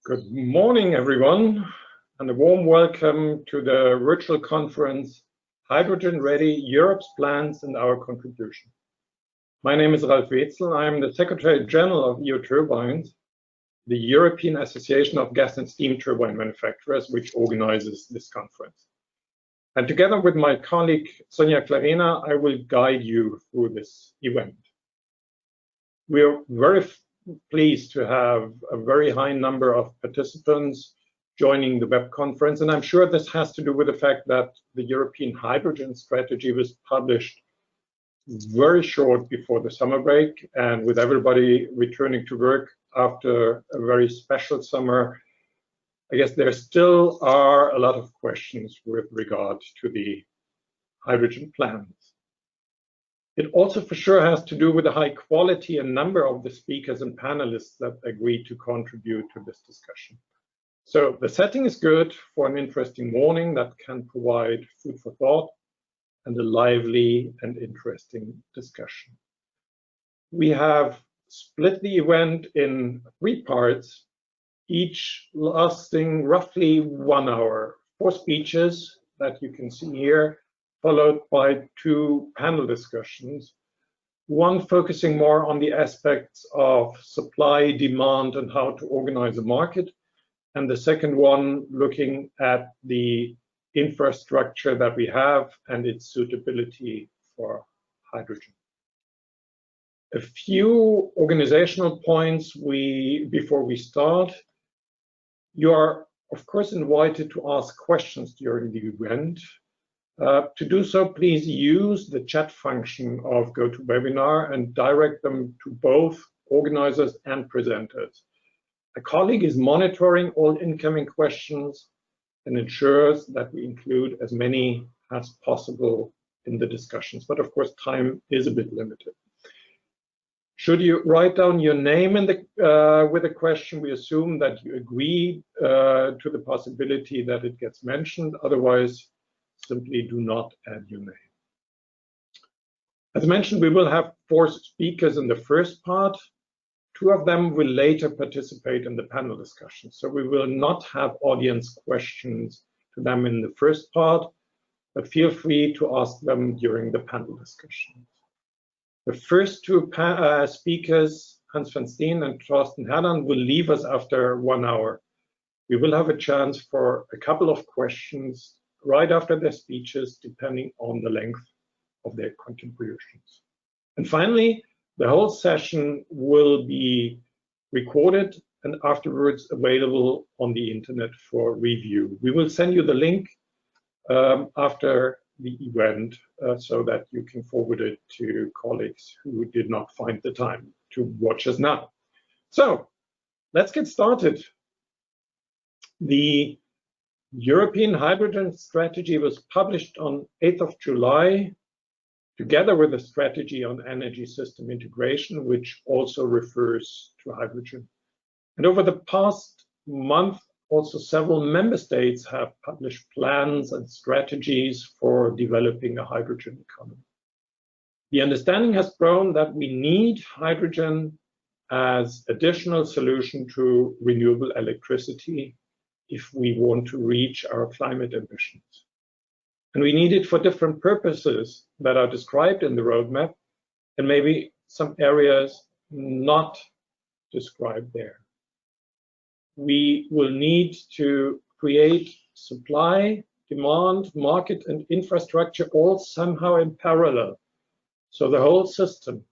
Good morning, everyone, and a warm welcome to the virtual conference, Hydrogen Ready, Europe's Plans and Our Contribution. My name is Ralf Wetzel. I am the Secretary General of EUTurbines, the European Association of Gas and Steam Turbine Manufacturers, which organizes this conference. And together with my colleague, Sonia Clarena, I will guide you through this event. We are very pleased to have a very high number of participants joining the web conference, and I'm sure this has to do with the fact that the European hydrogen strategy was published very short before the summer break, and with everybody returning to work after a very special summer, I guess there still are a lot of questions with regard to the hydrogen plans. It also for sure has to do with the high quality and number of the speakers and panelists that agreed to contribute to this discussion. So the setting is good for an interesting morning that can provide food for thought and a lively and interesting discussion. We have split the event in 3 parts, each lasting roughly 1 hour. 4 speeches that you can see here, followed by 2 panel discussions, one focusing more on the aspects of supply, demand, and how to organize a market, and the second one looking at the infrastructure that we have and its suitability for hydrogen. A few organizational points before we start. You are, of course, invited to ask questions during the event. To do so, please use the chat function of GoToWebinar and direct them to both organizers and presenters. A colleague is monitoring all incoming questions and ensures that we include as many as possible in the discussions. But of course, time is a bit limited. Should you write down your name with a question, we assume that you agree to the possibility that it gets mentioned. Otherwise, simply do not add your name. As mentioned, we will have 4 speakers in the first part. 2 of them will later participate in the panel discussion. So we will not have audience questions to them in the first part, but feel free to ask them during the panel discussions. The first 2 speakers, Hans van Steen and Thorsten Herdan, will leave us after 1 hour. We will have a chance for a couple of questions right after their speeches, depending on the length of their contributions. And finally, the whole session will be recorded and afterwards available on the internet for review. We will send you the link after the event so that you can forward it to colleagues who did not find the time to watch us now. So let's get started. The European Hydrogen Strategy was published on 8th of July, together with a strategy on energy system integration, which also refers to hydrogen. And over the past month, also several member states have published plans and strategies for developing a hydrogen economy. The understanding has grown that we need hydrogen as additional solution to renewable electricity if we want to reach our climate ambitions. And we need it for different purposes that are described in the roadmap, and maybe some areas not described there. We will need to create supply, demand, market, and infrastructure all somehow in parallel. So the whole system,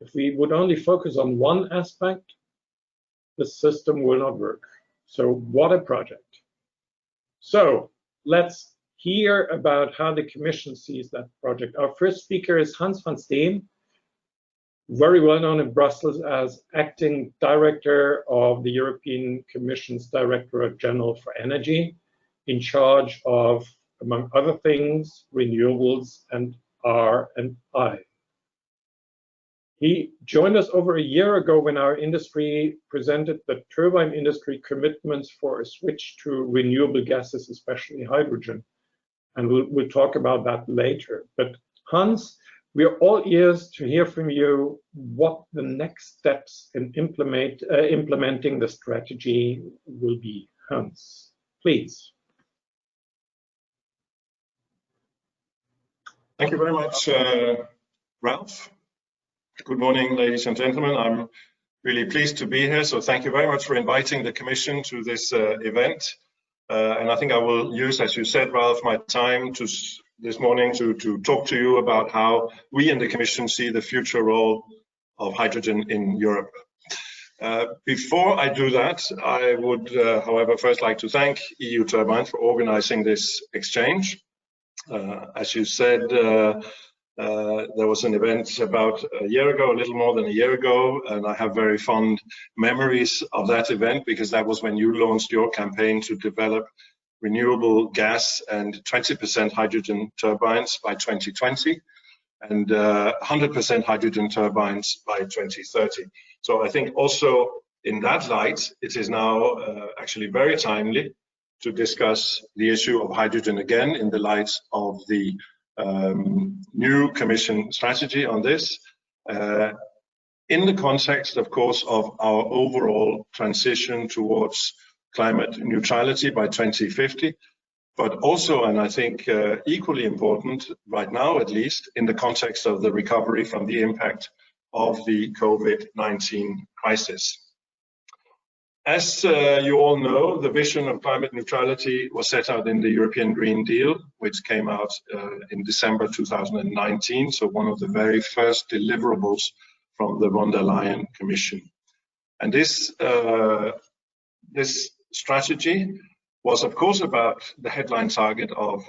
if we would only focus on one aspect, the system will not work. So what a project. So let's hear about how the Commission sees that project. Our first speaker is Hans van Steen, very well known in Brussels as acting director of the European Commission's Directorate General for Energy, in charge of, among other things, renewables and R&I. He joined us over a year ago when our industry presented the turbine industry commitments for a switch to renewable gases, especially hydrogen. And we'll talk about that later. But Hans We are all ears to hear from you what the next steps in implementing the strategy will be. Hans, please. Thank you very much, Ralph. Good morning, ladies and gentlemen. I'm really pleased to be here. So thank you very much for inviting the Commission to this event. And I think I will use, as you said, Ralph, my time this morning to talk to you about how we in the Commission see the future role of hydrogen in Europe. Before I do that, I would, however, first like to thank EUTurbines for organizing this exchange. As you said, there was an event about a year ago, a little more than a year ago, and I have very fond memories of that event because that was when you launched your campaign to develop renewable gas and 20% hydrogen turbines by 2020 and 100% hydrogen turbines by 2030. So I think also in that light, it is now actually very timely to discuss the issue of hydrogen again in the light of the new Commission strategy on this, in the context, of course, of our overall transition towards climate neutrality by 2050, but also, and I think equally important right now at least, in the context of the recovery from the impact of the COVID-19 crisis. As you all know, the vision of climate neutrality was set out in the European Green Deal, which came out in December 2019, so one of the very first deliverables from the von der Leyen Commission. And this strategy was, of course, about the headline target of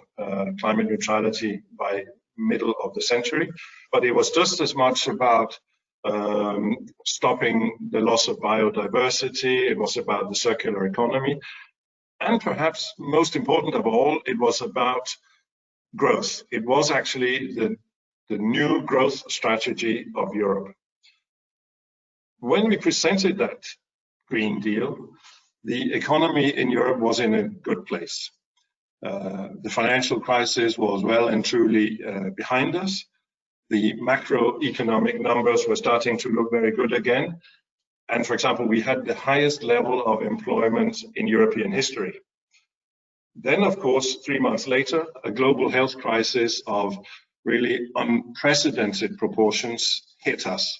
climate neutrality by middle of the century, but it was just as much about stopping the loss of biodiversity. It was about the circular economy. And perhaps most important of all, it was about growth. It was actually the new growth strategy of Europe. When we presented that Green Deal, the economy in Europe was in a good place. The financial crisis was well and truly behind us. The macroeconomic numbers were starting to look very good again. And for example, we had the highest level of employment in European history. Then, of course, 3 months later, a global health crisis of really unprecedented proportions hit us.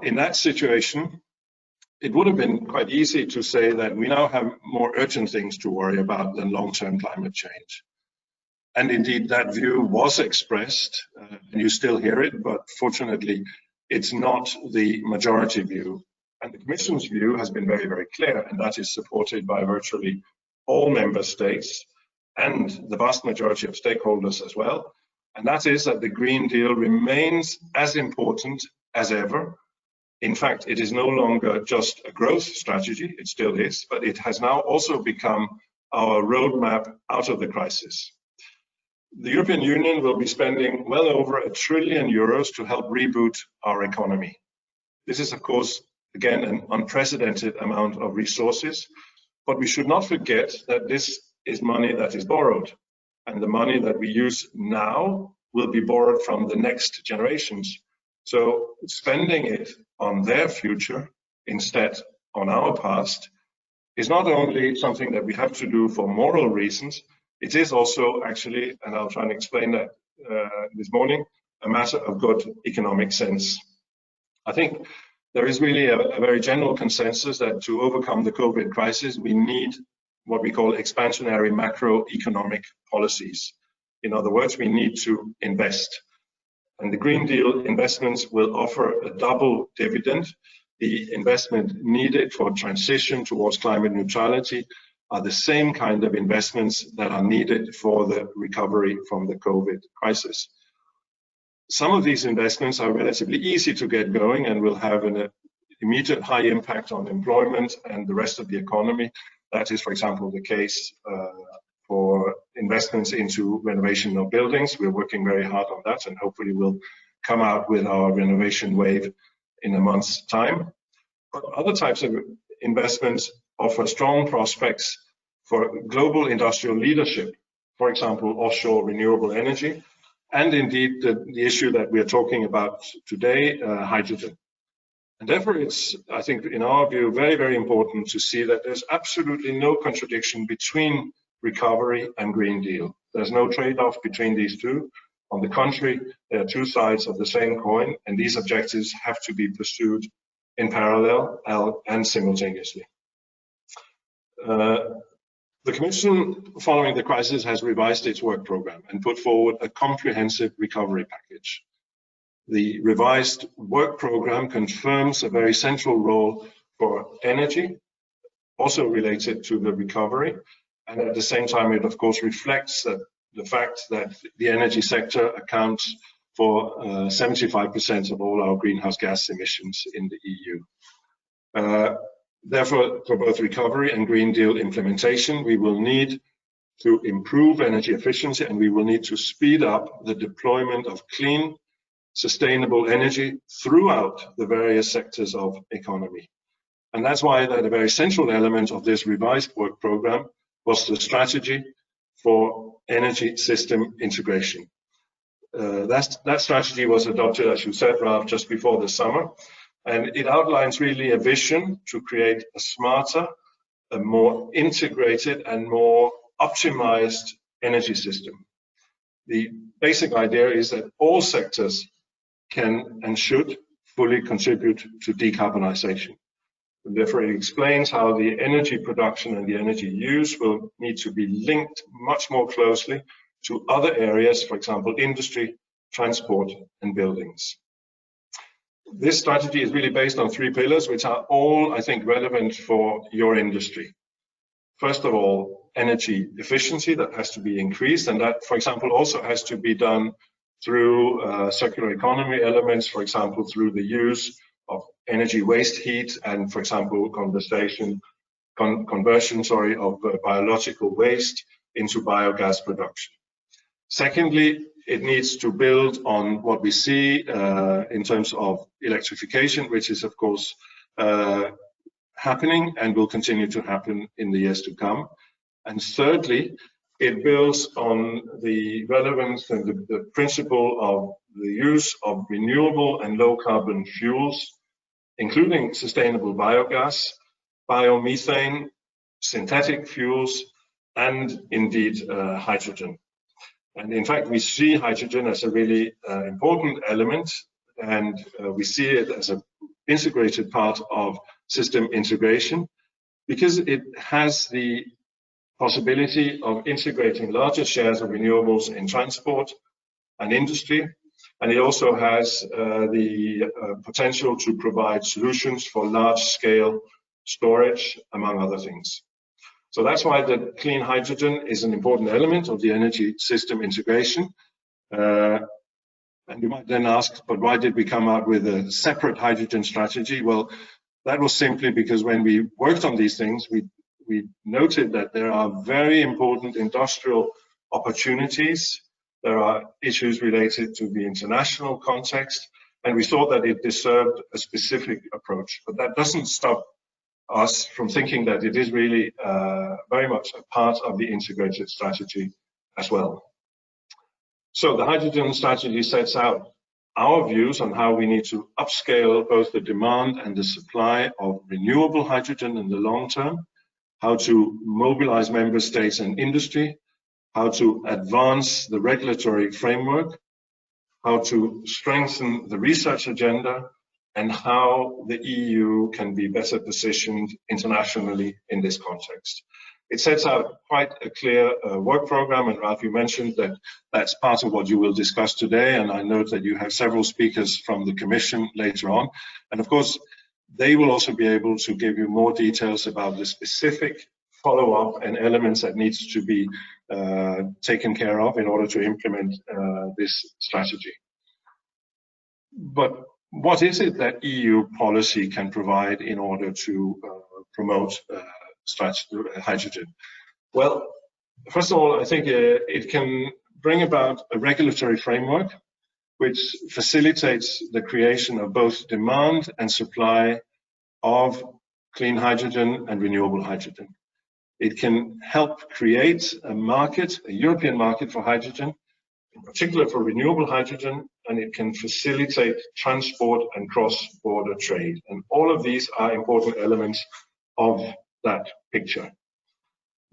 In that situation, it would have been quite easy to say that we now have more urgent things to worry about than long-term climate change. And indeed, that view was expressed, and you still hear it, but fortunately, it's not the majority view. And the Commission's view has been very, very clear, and that is supported by virtually all member states and the vast majority of stakeholders as well. And that is that the Green Deal remains as important as ever. In fact, it is no longer just a growth strategy, it still is, but it has now also become our roadmap out of the crisis. The European Union will be spending well over €1 trillion to help reboot our economy. This is, of course, again, an unprecedented amount of resources, but we should not forget that this is money that is borrowed, and the money that we use now will be borrowed from the next generations. So spending it on their future instead on our past is not only something that we have to do for moral reasons, it is also actually, and I'll try and explain that this morning, a matter of good economic sense. I think there is really a very general consensus that to overcome the COVID crisis, we need what we call expansionary macroeconomic policies. In other words, we need to invest. And the Green Deal investments will offer a double dividend. The investment needed for transition towards climate neutrality are the same kind of investments that are needed for the recovery from the COVID crisis. Some of these investments are relatively easy to get going and will have an immediate high impact on employment and the rest of the economy. That is, for example, the case for investments into renovation of buildings. We're working very hard on that, and hopefully we'll come out with our renovation wave in a month's time. But other types of investments offer strong prospects for global industrial leadership, for example, offshore renewable energy, and indeed the issue that we are talking about today, hydrogen. And therefore, it's, I think, in our view, very, very important to see that there's absolutely no contradiction between recovery and Green Deal. There's no trade-off between these two. On the contrary, there are two sides of the same coin, and these objectives have to be pursued in parallel and simultaneously. The Commission, following the crisis, has revised its work program and put forward a comprehensive recovery package. The revised work program confirms a very central role for energy, also related to the recovery, and at the same time it of course reflects the fact that the energy sector accounts for 75% of all our greenhouse gas emissions in the EU. Therefore, for both recovery and Green Deal implementation, we will need to improve energy efficiency, and we will need to speed up the deployment of clean, sustainable energy throughout the various sectors of economy. And that's why that a very central element of this revised work program was the strategy for energy system integration. That strategy was adopted, as you said, Ralph, just before the summer, and it outlines really a vision to create a smarter, a more integrated and more optimized energy system. The basic idea is that all sectors can and should fully contribute to decarbonization. And therefore, it explains how the energy production and the energy use will need to be linked much more closely to other areas, for example, industry, transport, and buildings. This strategy is really based on three pillars, which are all, I think, relevant for your industry. First of all, energy efficiency that has to be increased, and that, for example, also has to be done through circular economy elements, for example, through the use of energy waste heat and, for example, conversion of biological waste into biogas production. Secondly, it needs to build on what we see in terms of electrification, which is, of course, happening and will continue to happen in the years to come. And thirdly, it builds on the relevance and the principle of the use of renewable and low carbon fuels, including sustainable biogas, biomethane, synthetic fuels, and indeed hydrogen. And in fact, we see hydrogen as a really important element, and we see it as an integrated part of system integration because it has the possibility of integrating larger shares of renewables in transport and industry, and it also has the potential to provide solutions for large-scale storage, among other things. So that's why the clean hydrogen is an important element of the energy system integration. And you might then ask, but why did we come out with a separate hydrogen strategy? Well, that was simply because when we worked on these things, we noted that there are very important industrial opportunities. There are issues related to the international context, and we thought that it deserved a specific approach. But that doesn't stop us from thinking that it is really very much a part of the integrated strategy as well. So the hydrogen strategy sets out our views on how we need to upscale both the demand and the supply of renewable hydrogen in the long term, how to mobilize member states and industry, how to advance the regulatory framework, how to strengthen the research agenda, and how the EU can be better positioned internationally in this context. It sets out quite a clear work program, and Ralph, you mentioned that that's part of what you will discuss today, and I note that you have several speakers from the Commission later on. And of course, they will also be able to give you more details about the specific follow-up and elements that needs to be taken care of in order to implement this strategy. But what is it that EU policy can provide in order to promote hydrogen? Well, first of all, I think it can bring about a regulatory framework which facilitates the creation of both demand and supply of clean hydrogen and renewable hydrogen. It can help create a market, a European market for hydrogen, in particular for renewable hydrogen, and it can facilitate transport and cross-border trade. And all of these are important elements of that picture.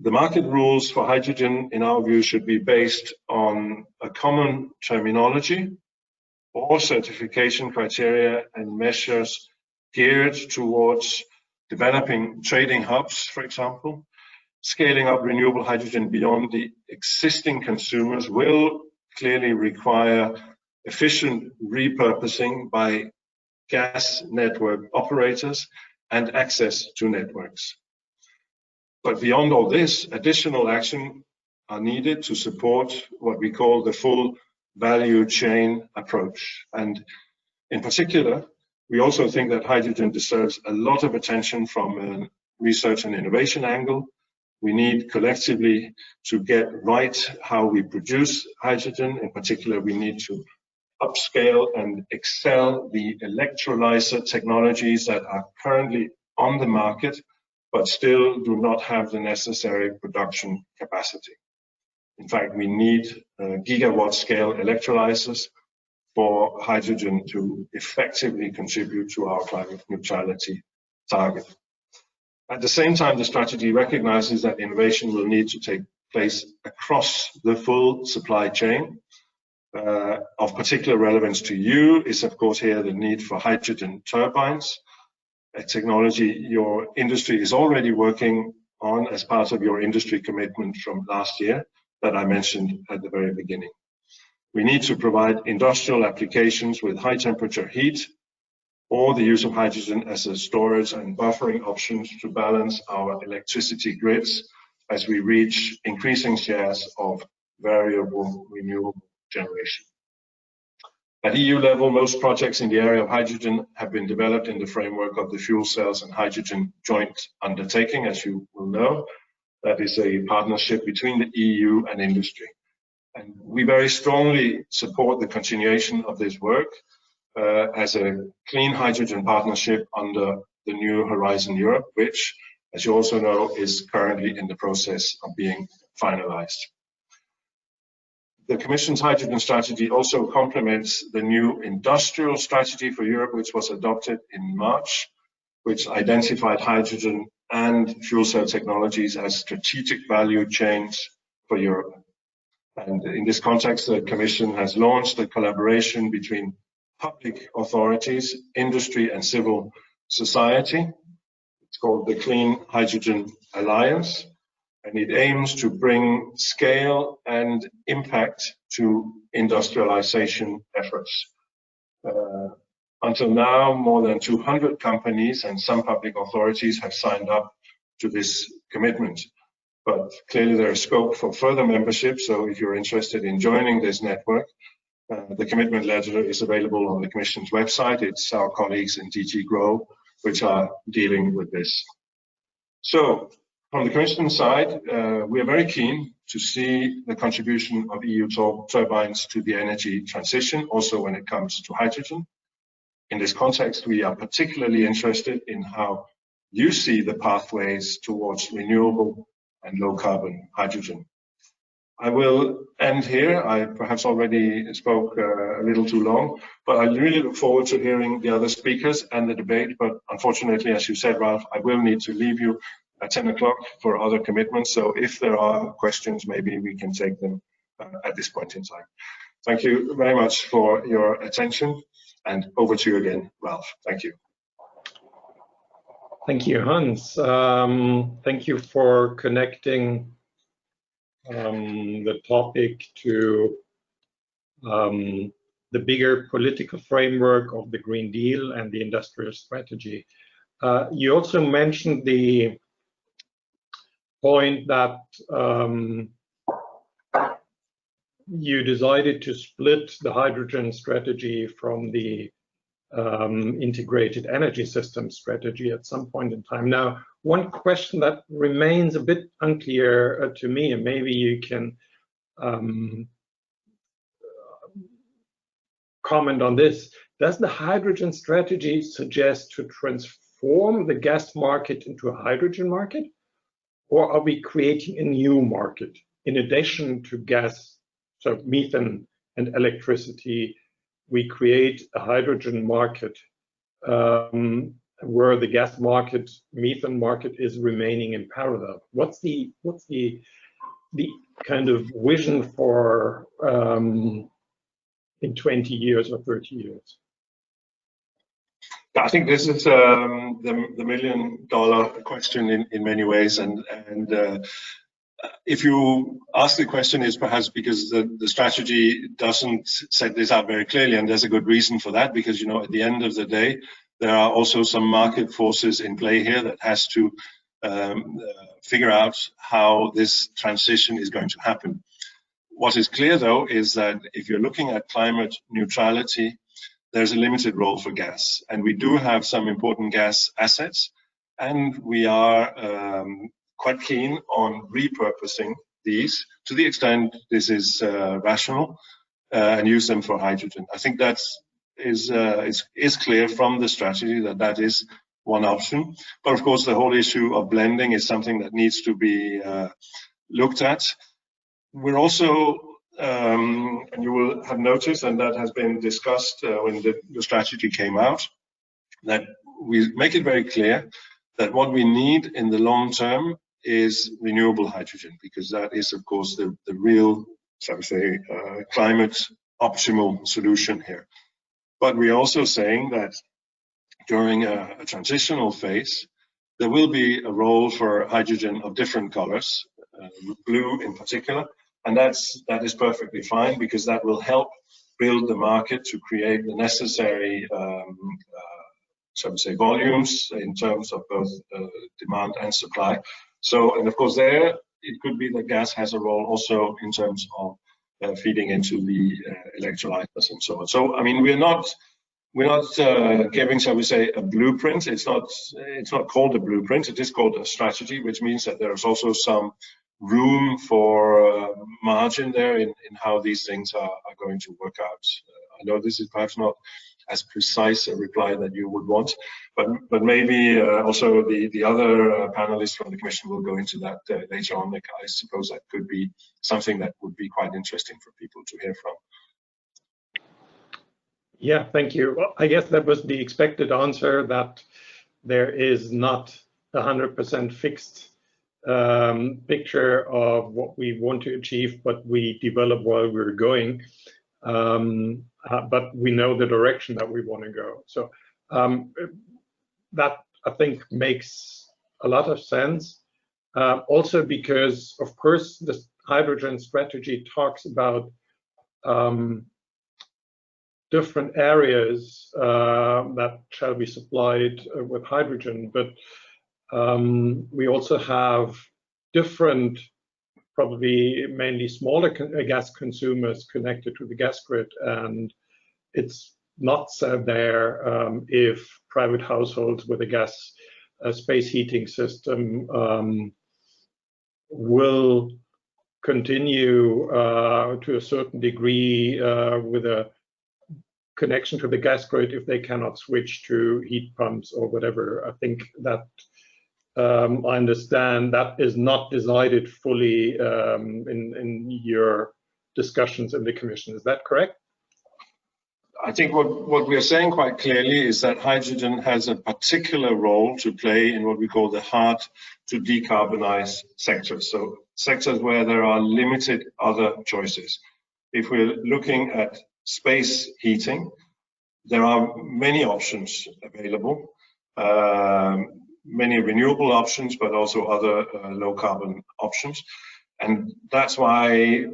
The market rules for hydrogen, in our view, should be based on a common terminology or certification criteria and measures geared towards developing trading hubs, for example. Scaling up renewable hydrogen beyond the existing consumers will clearly require efficient repurposing by gas network operators and access to networks. But beyond all this, additional action are needed to support what we call the full value chain approach. And in particular, we also think that hydrogen deserves a lot of attention from a research and innovation angle. We need collectively to get right how we produce hydrogen. In particular, we need to upscale and excel the electrolyzer technologies that are currently on the market, but still do not have the necessary production capacity. In fact, we need gigawatt scale electrolyzers for hydrogen to effectively contribute to our climate neutrality target. At the same time, the strategy recognizes that innovation will need to take place across the full supply chain. Of particular relevance to you is, of course, here the need for hydrogen turbines, a technology your industry is already working on as part of your industry commitment from last year that I mentioned at the very beginning. We need to provide industrial applications with high temperature heat or the use of hydrogen as a storage and buffering options to balance our electricity grids as we reach increasing shares of variable renewable generation. At EU level, most projects in the area of hydrogen have been developed in the framework of the Fuel Cells and Hydrogen Joint Undertaking, as you will know. That is a partnership between the EU and industry. And we very strongly support the continuation of this work as a clean hydrogen partnership under the new Horizon Europe, which, as you also know, is currently in the process of being finalized. The Commission's hydrogen strategy also complements the new industrial strategy for Europe, which was adopted in March, which identified hydrogen and fuel cell technologies as strategic value chains for Europe. And in this context, the Commission has launched a collaboration between public authorities, industry, and civil society. It's called the Clean Hydrogen Alliance, and it aims to bring scale and impact to industrialization efforts. Until now, more than 200 companies and some public authorities have signed up to this commitment. But clearly there is scope for further membership, so if you're interested in joining this network, the commitment letter is available on the Commission's website. It's our colleagues in DG GROW which are dealing with this. So, from the Commission side, we are very keen to see the contribution of EU turbines to the energy transition, also when it comes to hydrogen. In this context, we are particularly interested in how you see the pathways towards renewable and low carbon hydrogen. I will end here. I perhaps already spoke a little too long, but I really look forward to hearing the other speakers and the debate. But unfortunately, as you said, Ralph, I will need to leave you at 10 o'clock for other commitments. So if there are questions, maybe we can take them at this point in time. Thank you very much for your attention, and over to you again, Ralph. Thank you. Thank you, Hans. Thank you for connecting the topic to the bigger political framework of the Green Deal and the industrial strategy. You also mentioned the point that you decided to split the hydrogen strategy from the integrated energy system strategy at some point in time. Now, one question that remains a bit unclear to me, and maybe you can comment on this. Does the hydrogen strategy suggest to transform the gas market into a hydrogen market? Or are we creating a new market in addition to gas so methane and electricity, we create a hydrogen market where the gas market, methane market, is remaining in parallel. What's the kind of vision for in 20 years or 30 years? I think this is the million-dollar question in many ways, and if you ask the question, is perhaps because the strategy doesn't set this out very clearly, and there's a good reason for that, because at the end of the day, there are also some market forces in play here that has to figure out how this transition is going to happen. What is clear, though, is that if you're looking at climate neutrality, there's a limited role for gas, and we do have some important gas assets, and we are quite keen on repurposing these to the extent this is rational, and use them for hydrogen. I think that is clear from the strategy that is one option. But of course, the whole issue of blending is something that needs to be looked at. We're also, and you will have noticed, and that has been discussed when the strategy came out, that we make it very clear that what we need in the long term is renewable hydrogen, because that is, of course, the real, shall we say, climate optimal solution here. But we're also saying that during a transitional phase, there will be a role for hydrogen of different colors, blue in particular, and that is perfectly fine, because that will help build the market to create the necessary shall we say, volumes in terms of both demand and supply. So, and of course there, it could be that gas has a role also in terms of feeding into the electrolyzers and so on. So, I mean, we're not giving, shall we say, a blueprint. It's not called a blueprint, it is called a strategy, which means that there's also some room for margin there in how these things are going to work out. I know this is perhaps not as precise a reply that you would want, but maybe also the other panelists from the Commission will go into that later on. I suppose that could be something that would be quite interesting for people to hear from. Yeah, thank you. Well, I guess that was the expected answer, that there is not 100% fixed picture of what we want to achieve, but we develop while we're going. But we know the direction that we want to go. So that, I think, makes a lot of sense. Also because, of course, the hydrogen strategy talks about different areas that shall be supplied with hydrogen, but we also have different, probably mainly smaller gas consumers connected to the gas grid, and it's not so there if private households with a gas space heating system will continue to a certain degree with a connection to the gas grid if they cannot switch to heat pumps or whatever. I think that I understand that is not decided fully in your discussions in the Commission. Is that correct? I think what we are saying quite clearly is that hydrogen has a particular role to play in what we call the hard to decarbonize sectors. So sectors where there are limited other choices. If we're looking at space heating, there are many options available. Many renewable options, but also other low carbon options. And that's why,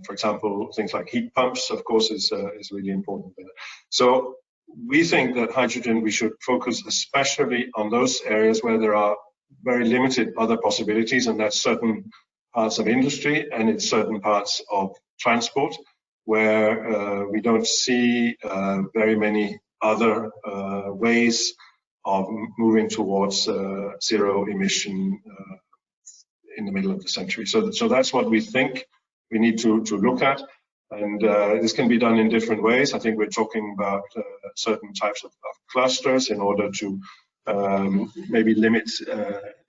for example, things like heat pumps, of course, is really important there. So we think that hydrogen, we should focus especially on those areas where there are very limited other possibilities, and that's certain parts of industry and in certain parts of transport, where we don't see very many other ways of moving towards zero emission in the middle of the century. So that's what we think we need to look at, and this can be done in different ways. I think we're talking about certain types of clusters in order to maybe limit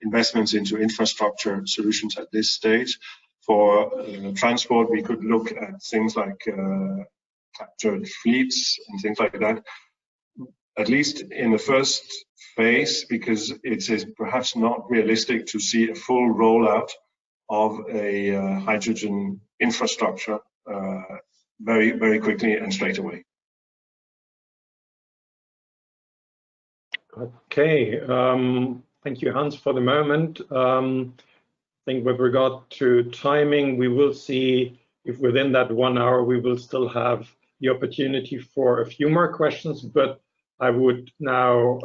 investments into infrastructure solutions at this stage. For transport, we could look at things like captured fleets and things like that, at least in the first phase, because it is perhaps not realistic to see a full rollout of a hydrogen infrastructure very, very quickly and straight away. Okay, thank you, Hans, for the moment. I think with regard to timing, we will see if within that 1 hour we will still have the opportunity for a few more questions, but I would now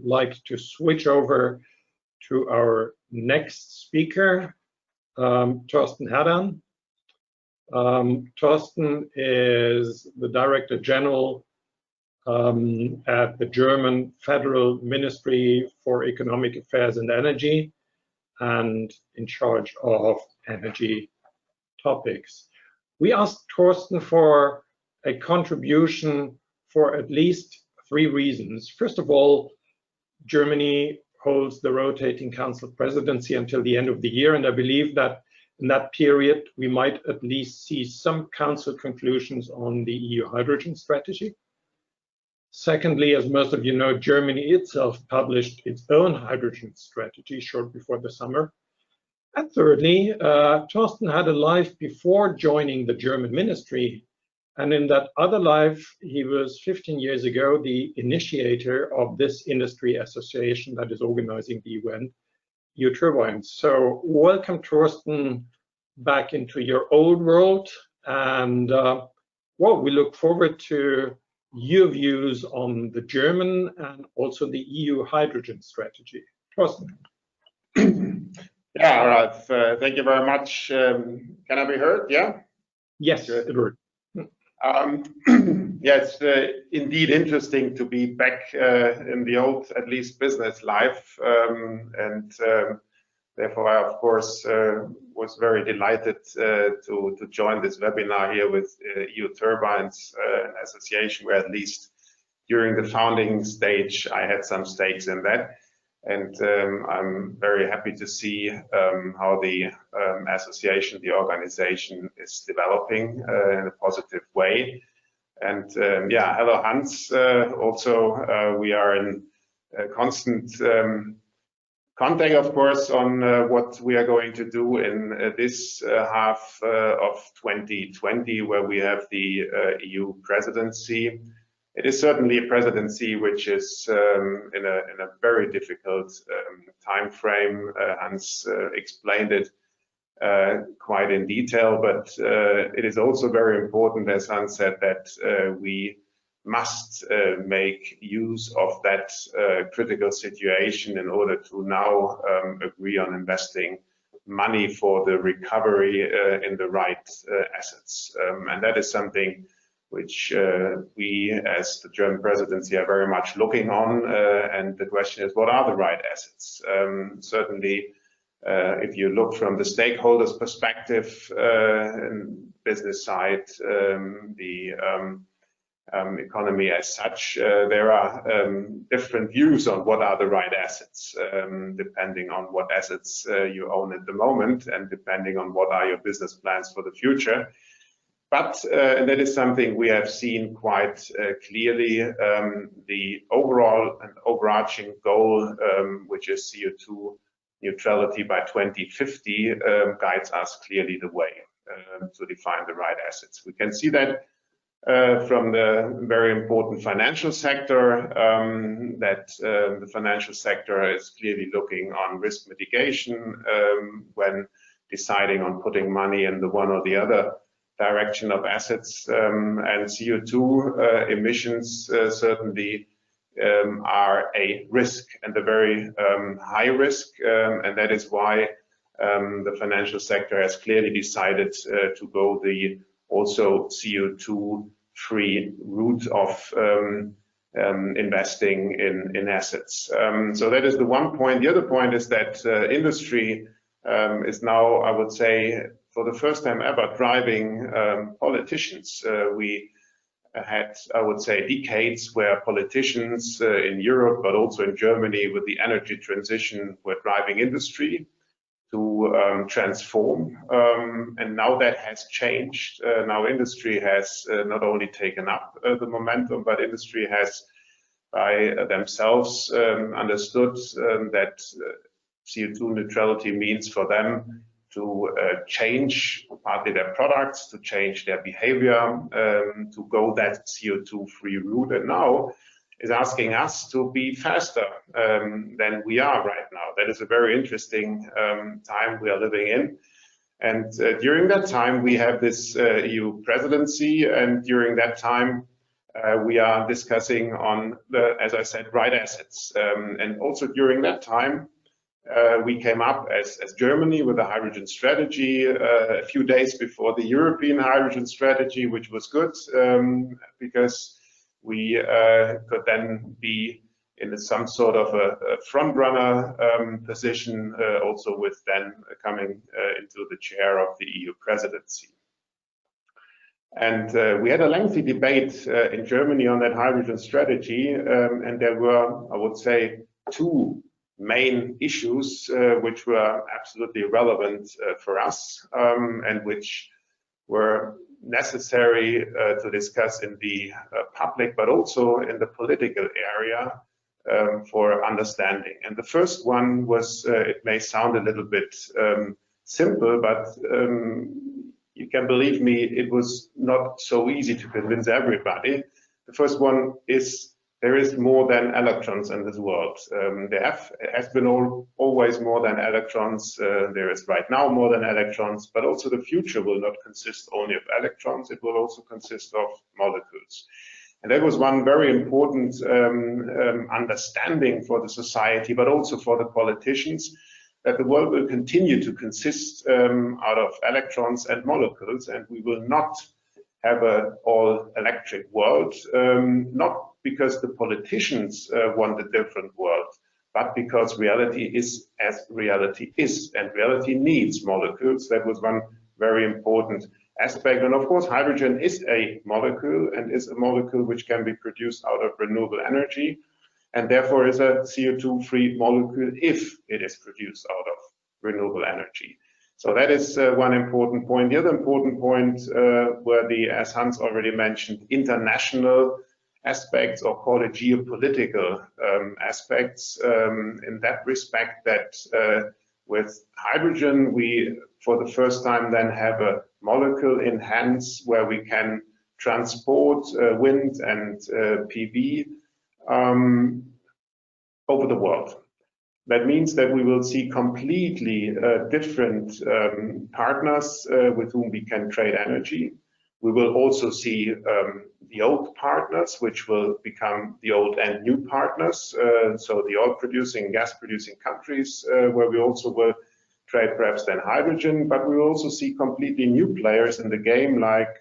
like to switch over to our next speaker, Thorsten Herdan. Thorsten is the Director General at the German Federal Ministry for Economic Affairs and Energy, and in charge of energy topics. We asked Thorsten for a contribution for at least 3 reasons. First of all, Germany holds the rotating council presidency until the end of the year, and I believe that in that period we might at least see some council conclusions on the EU hydrogen strategy. Secondly, as most of you know, Germany itself published its own hydrogen strategy short before the summer. And thirdly, Thorsten had a life before joining the German ministry. And in that other life, he was 15 years ago the initiator of this industry association that is organizing the event, EUTurbines. So welcome, Thorsten, back into your old world. And well, we look forward to your views on the German and also the EU hydrogen strategy. Thorsten. Yeah, Ralph, thank you very much. Can I be heard? Yeah? Yes, it works. Yeah, it's indeed interesting to be back in the old, at least, business life. Therefore, I, of course, was very delighted to join this webinar here with EUTurbines, an association where at least during the founding stage, I had some stakes in that. And I'm very happy to see how the association, the organization is developing in a positive way. And yeah, hello, Hans. Also, we are in constant contact, of course, on what we are going to do in this half of 2020, where we have the EU presidency. It is certainly a presidency which is in a very difficult time frame. Hans explained it quite in detail, but it is also very important, as Hans said, that we must make use of that critical situation in order to now agree on investing money for the recovery in the right assets. And that is something which we as the German presidency are very much looking on. And the question is, what are the right assets? Certainly, if you look from the stakeholders' perspective, business side, the economy as such, there are different views on what are the right assets, depending on what assets you own at the moment and depending on what are your business plans for the future. But that is something we have seen quite clearly. The overall and overarching goal, which is CO2 neutrality by 2050, guides us clearly the way to define the right assets. We can see that from the very important financial sector, that the financial sector is clearly looking on risk mitigation when deciding on putting money in the one or the other direction of assets, and CO2 emissions certainly are a risk, and a very high risk, and that is why the financial sector has clearly decided to go the also CO2-free route of investing in assets. So that is the one point. The other point is that industry is now, I would say, for the first time ever, driving politicians. We had, I would say, decades where politicians in Europe, but also in Germany with the energy transition, were driving industry. to transform. And now that has changed. Now industry has not only taken up the momentum, but industry has by themselves understood that CO2 neutrality means for them to change partly their products, to change their behavior, to go that CO2-free route. And now is asking us to be faster than we are right now. That is a very interesting time we are living in. And during that time, we have this EU presidency, and during that time, we are discussing on the, as I said, right assets. And also during that time, we came up as Germany with a hydrogen strategy a few days before the European hydrogen strategy, which was good because we could then be in some sort of a front runner position, also with then coming into the chair of the EU presidency. And we had a lengthy debate in Germany on that hydrogen strategy, and there were, I would say, two main issues which were absolutely relevant for us and which were necessary to discuss in the public, but also in the political area for understanding. And the first one was, it may sound a little bit simple, but you can believe me, it was not so easy to convince everybody. The first one is there is more than electrons in this world. There has been always more than electrons. There is right now more than electrons, but also the future will not consist only of electrons. It will also consist of molecules. And that was one very important understanding for the society, but also for the politicians, that the world will continue to consist out of electrons and molecules, and we will not have an all-electric world, not because the politicians want a different world, but because reality is as reality is, and reality needs molecules. That was one very important aspect. And of course, hydrogen is a molecule, and is a molecule which can be produced out of renewable energy, and therefore is a CO2-free molecule if it is produced out of renewable energy. So that is one important point. The other important point were the, as Hans already mentioned, international aspects, or call it geopolitical aspects, in that respect, that with hydrogen we for the first time then have a molecule in hands where we can transport wind and PV over the world. That means that we will see completely different partners with whom we can trade energy. We will also see the old partners, which will become the old and new partners. So the oil producing, gas producing countries, where we also will trade perhaps then hydrogen, but we will also see completely new players in the game, like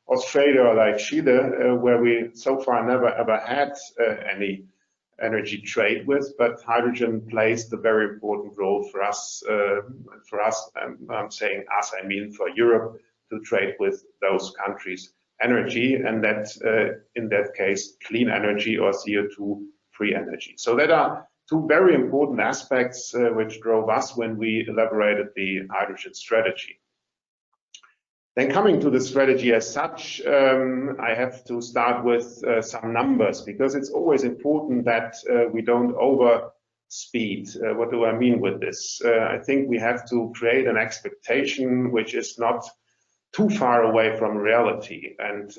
Australia or like Chile, where we so far never ever had any energy trade with, but hydrogen plays the very important role for us, and I'm saying us, I mean for Europe, to trade with those countries' energy, and that in that case, clean energy or CO2-free energy. So that are two very important aspects which drove us when we elaborated the hydrogen strategy. Then coming to the strategy as such, I have to start with some numbers, because it's always important that we don't overspeed. What do I mean with this? I think we have to create an expectation which is not too far away from reality. And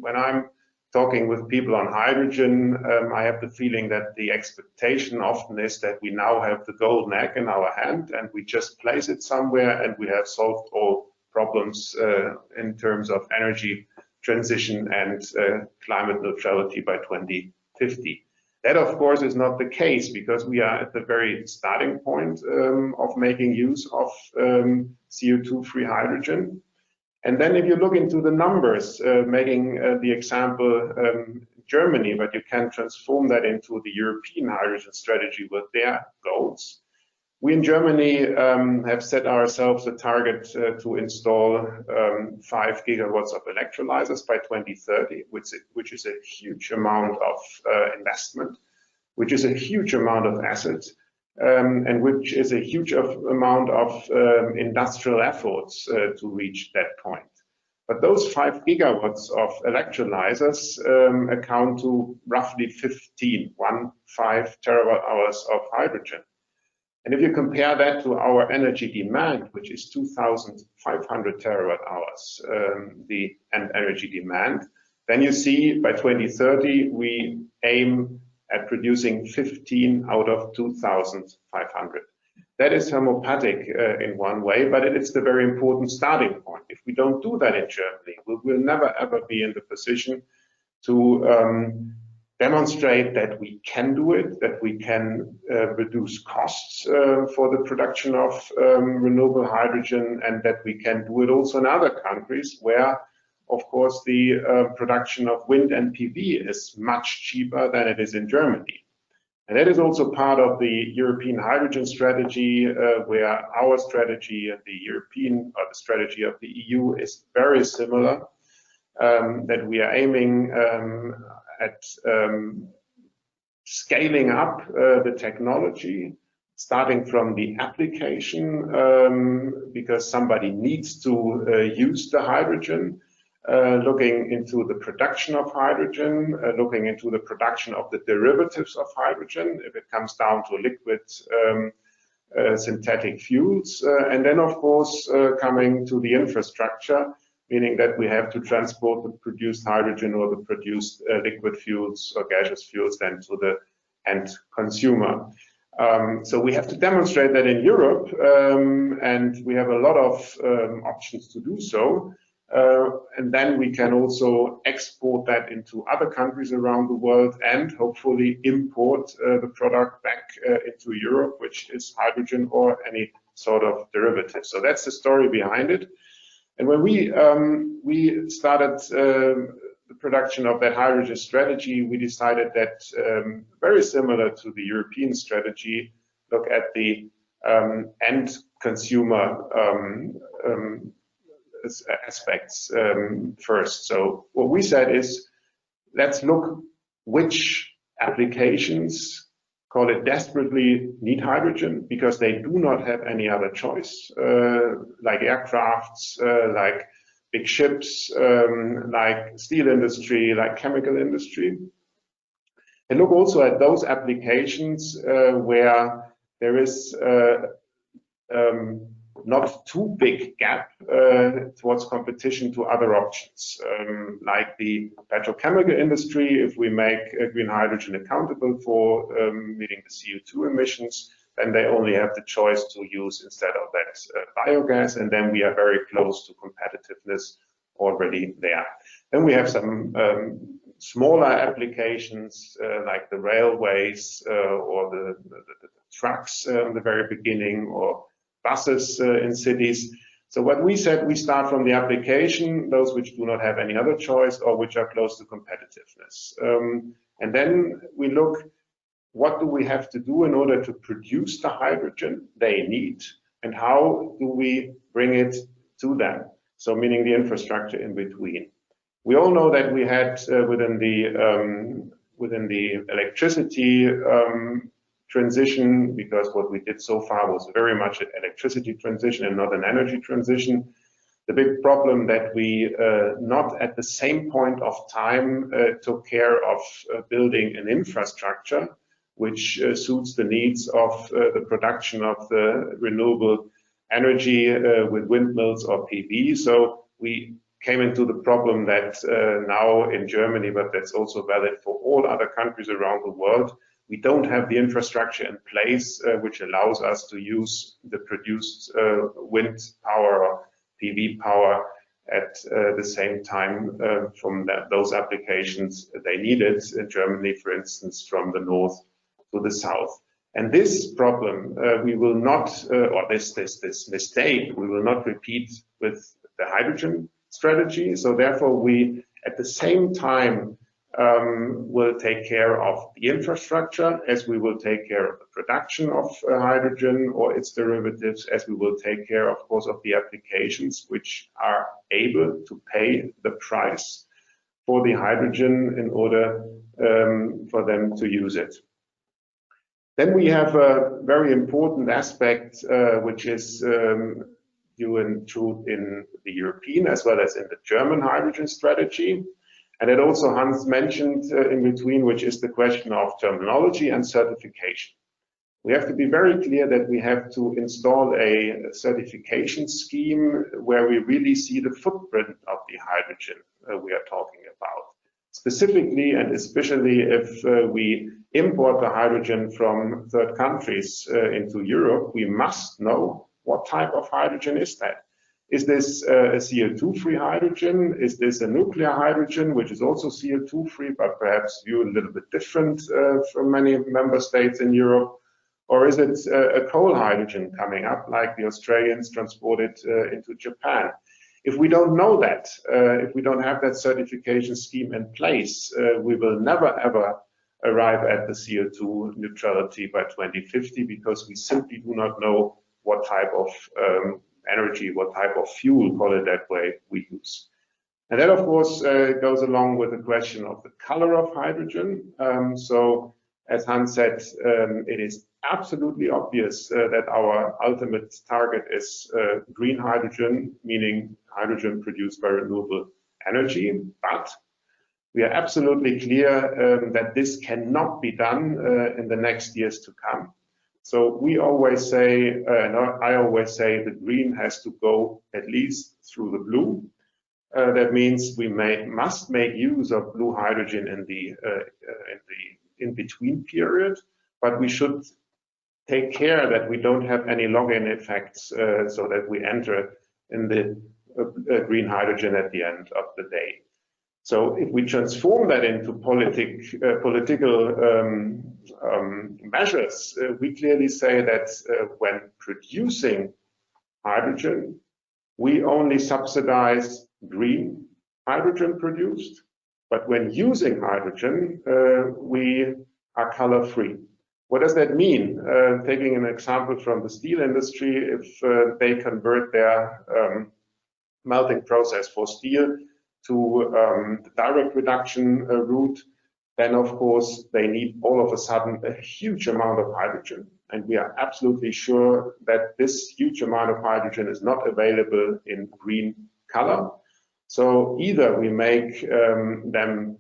when I'm talking with people on hydrogen, I have the feeling that the expectation often is that we now have the golden egg in our hand and we just place it somewhere and we have solved all problems in terms of energy transition and climate neutrality by 2050. That, of course, is not the case, because we are at the very starting point of making use of CO2-free hydrogen. And then if you look into the numbers, making the example Germany, but you can transform that into the European hydrogen strategy with their goals. We in Germany have set ourselves a target to install 5 gigawatts of electrolyzers by 2030, which is a huge amount of investment, which is a huge amount of assets. and which is a huge amount of industrial efforts to reach that point. But those 5 gigawatts of electrolyzers account to roughly 15 terawatt hours of hydrogen. And if you compare that to our energy demand, which is 2,500 terawatt hours, the energy demand, then you see by 2030 we aim at producing 15 out of 2,500. That is homeopathic in one way, but it's the very important starting point. If we don't do that in Germany, we will never ever be in the position to demonstrate that we can do it, that we can reduce costs for the production of renewable hydrogen, and that we can do it also in other countries where, of course, the production of wind and PV is much cheaper than it is in Germany. And that is also part of the European hydrogen strategy, where our strategy and the European, or the strategy of the EU is very similar, that we are aiming at scaling up the technology, starting from the application, because somebody needs to use the hydrogen, looking into the production of hydrogen, looking into the production of the derivatives of hydrogen, if it comes down to liquid synthetic fuels, and then of course coming to the infrastructure, meaning that we have to transport the produced hydrogen or the produced liquid fuels or gaseous fuels then to the end consumer. So we have to demonstrate that in Europe, and we have a lot of options to do so. And then we can also export that into other countries around the world and hopefully import the product back into Europe, which is hydrogen or any sort of derivative. So that's the story behind it. And when we started the production of that hydrogen strategy, we decided that very similar to the European strategy, look at the end consumer aspects first. So what we said is, let's look which applications, call it desperately, need hydrogen because they do not have any other choice, like aircrafts, like big ships, like steel industry, like chemical industry. And look also at those applications where there is not too big gap towards competition to other options, like the petrochemical industry. If we make green hydrogen accountable for meeting the CO2 emissions, then they only have the choice to use instead of that biogas, and then we are very close to competitiveness already there. Then we have some smaller applications like the railways or the trucks in the very beginning, or buses in cities. So what we said, we start from the application, those which do not have any other choice or which are close to competitiveness. And then we look, what do we have to do in order to produce the hydrogen they need, and how do we bring it to them? So meaning the infrastructure in between. We all know that we had within the electricity transition, because what we did so far was very much an electricity transition and not an energy transition. The big problem that we not at the same point of time took care of building an infrastructure which suits the needs of the production of the renewable energy with windmills or PV. So we came into the problem that now in Germany, but that's also valid for all other countries around the world, we don't have the infrastructure in place which allows us to use the produced wind power or PV power at the same time from those applications they needed in Germany, for instance, from the north to the south. And this problem we will not, or this mistake, we will not repeat with the hydrogen strategy. So therefore we, at the same time, will take care of the infrastructure, as we will take care of the production of hydrogen or its derivatives, as we will take care, of course, of the applications which are able to pay the price for the hydrogen in order for them to use it. Then we have a very important aspect, which is due in truth in the European as well as in the German hydrogen strategy. And it also Hans mentioned in between, which is the question of terminology and certification. We have to be very clear that we have to install a certification scheme where we really see the footprint of the hydrogen we are talking about. Specifically and especially if we import the hydrogen from third countries into Europe, we must know what type of hydrogen is that. Is this a CO2-free hydrogen? Is this a nuclear hydrogen, which is also CO2-free, but perhaps viewed a little bit different from many member states in Europe? Or is it a coal hydrogen coming up, like the Australians transported into Japan? If we don't know that, if we don't have that certification scheme in place, we will never ever arrive at the CO2 neutrality by 2050, because we simply do not know what type of energy, what type of fuel, call it that way, we use. And that, of course, goes along with the question of the color of hydrogen. So, as Hans said, it is absolutely obvious that our ultimate target is green hydrogen, meaning hydrogen produced by renewable energy. But we are absolutely clear that this cannot be done in the next years to come. So we always say, and I always say, the green has to go at least through the blue. That means we must make use of blue hydrogen in the in-between period, but we should take care that we don't have any login effects, so that we enter in the green hydrogen at the end of the day. So if we transform that into political measures, we clearly say that when producing hydrogen, we only subsidize green hydrogen produced, but when using hydrogen, we are color-free. What does that mean? Taking an example from the steel industry, if they convert their melting process for steel to the direct reduction route, then of course they need all of a sudden a huge amount of hydrogen. And we are absolutely sure that this huge amount of hydrogen is not available in green color. So either we make them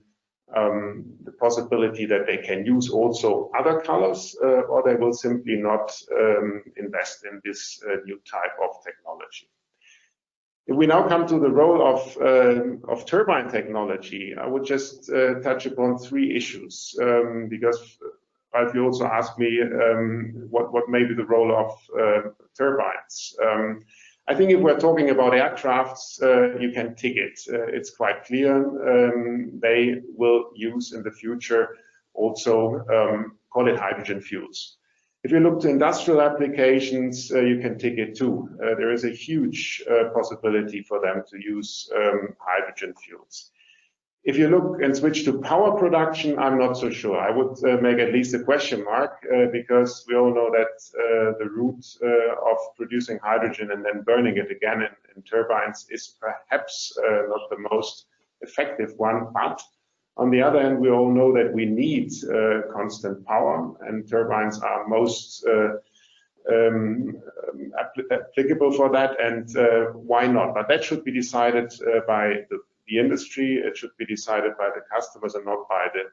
the possibility that they can use also other colors, or they will simply not invest in this new type of technology. If we now come to the role of turbine technology, I would just touch upon three issues, because Ralf, you also asked me what may be the role of turbines. I think if we're talking about aircrafts, you can tick it. It's quite clear. They will use in the future also, call it hydrogen fuels. If you look to industrial applications, you can tick it too. There is a huge possibility for them to use hydrogen fuels. If you look and switch to power production, I'm not so sure. I would make at least a question mark, because we all know that the route of producing hydrogen and then burning it again in turbines is perhaps not the most effective one. But on the other hand, we all know that we need constant power, and turbines are most applicable for that, and why not? But that should be decided by the industry. It should be decided by the customers and not by the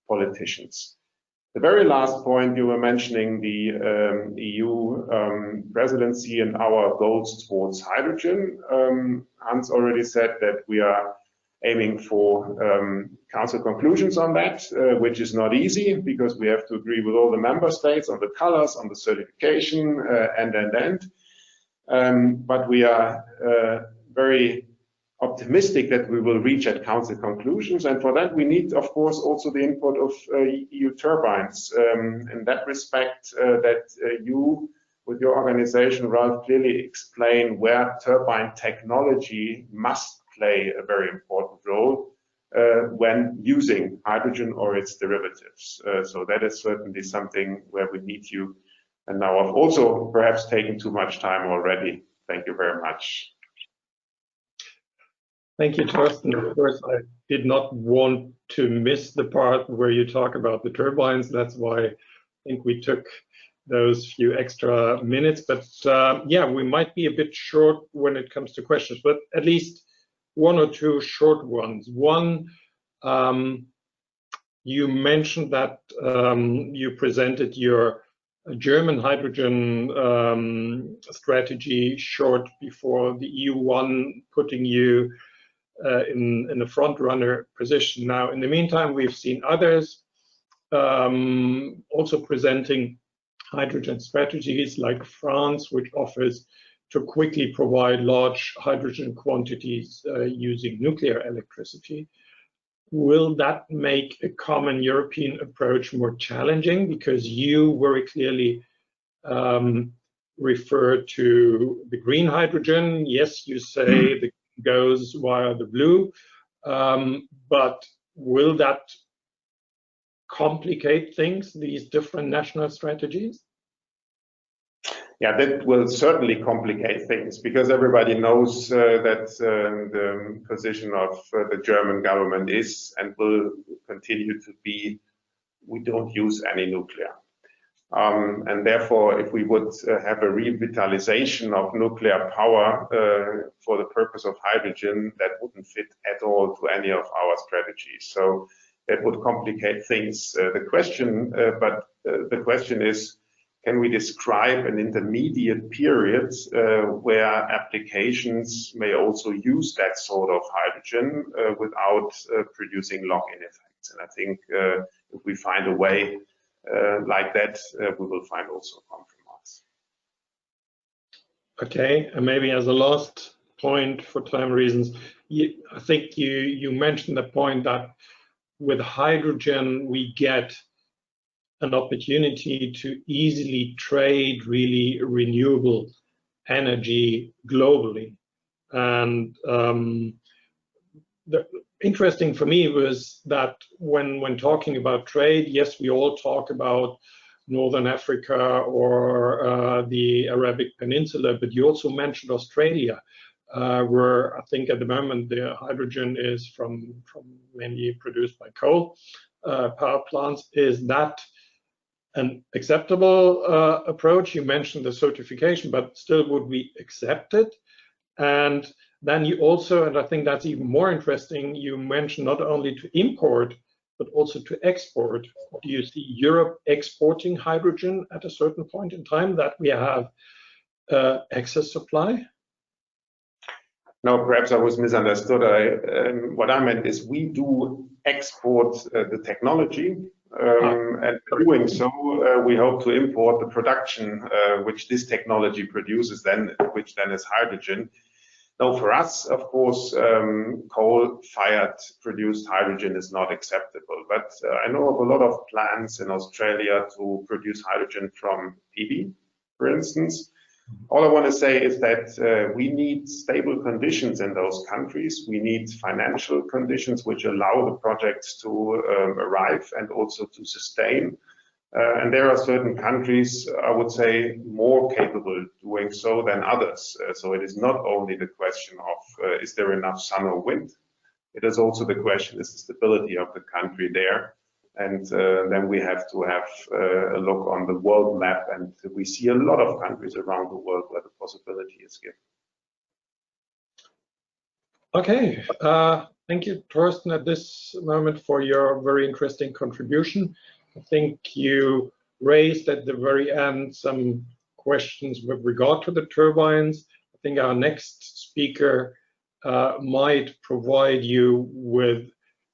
politicians. The very last point, you were mentioning the EU presidency and our goals towards hydrogen. Hans already said that we are aiming for council conclusions on that, which is not easy, because we have to agree with all the member states on the colors, on the certification, but we are very optimistic that we will reach at council conclusions, and for that we need, of course, also the input of EUTurbines. In that respect, that you, with your organization, Ralf, clearly explain where turbine technology must play a very important role when using hydrogen or its derivatives. So that is certainly something where we need you. And now I've also perhaps taken too much time already. Thank you very much. Thank you, Thorsten. Of course, I did not want to miss the part where you talk about the turbines. That's why think we took those few extra minutes, but yeah, we might be a bit short when it comes to questions, but at least one or two short ones. One, you mentioned that you presented your German hydrogen strategy short before the EU one, putting you in a front runner position. Now, in the meantime, we've seen others also presenting hydrogen strategies, like France, which offers to quickly provide large hydrogen quantities using nuclear electricity. Will that make a common European approach more challenging? Because you very clearly refer to the green hydrogen. Yes, you say it goes via the blue, but will that complicate things, these different national strategies? Yeah, that will certainly complicate things, because everybody knows that the position of the German government is and will continue to be, we don't use any nuclear. And therefore, if we would have a revitalization of nuclear power for the purpose of hydrogen, that wouldn't fit at all to any of our strategies. So that would complicate things. The question is, can we describe an intermediate period where applications may also use that sort of hydrogen without producing lock-in effects? And I think if we find a way like that, we will find also a compromise. Okay, and maybe as a last point for time reasons, I think you mentioned the point that with hydrogen we get an opportunity to easily trade really renewable energy globally. And the interesting for me was that when talking about trade, yes, we all talk about Northern Africa or the Arabic Peninsula, but you also mentioned Australia, where I think at the moment the hydrogen is from mainly produced by coal power plants. Is that an acceptable approach? You mentioned the certification, but still, would we accept it? And then you also, and I think that's even more interesting, you mentioned not only to import, but also to export. Do you see Europe exporting hydrogen at a certain point in time, that we have excess supply? No, perhaps I was misunderstood. What I meant is we do export the technology, and doing so, we hope to import the production which this technology produces, which then is hydrogen. Now, for us, of course, coal-fired produced hydrogen is not acceptable. But I know of a lot of plans in Australia to produce hydrogen from PV, for instance. All I want to say is that we need stable conditions in those countries. We need financial conditions which allow the projects to arrive and also to sustain. And there are certain countries, I would say, more capable of doing so than others. So it is not only the question of is there enough sun or wind? It is also the question, is the stability of the country there? And then we have to have a look on the world map, and we see a lot of countries around the world where the possibility is given. Okay, thank you, Thorsten, at this moment for your very interesting contribution. I think you raised at the very end some questions with regard to the turbines. I think our next speaker might provide you with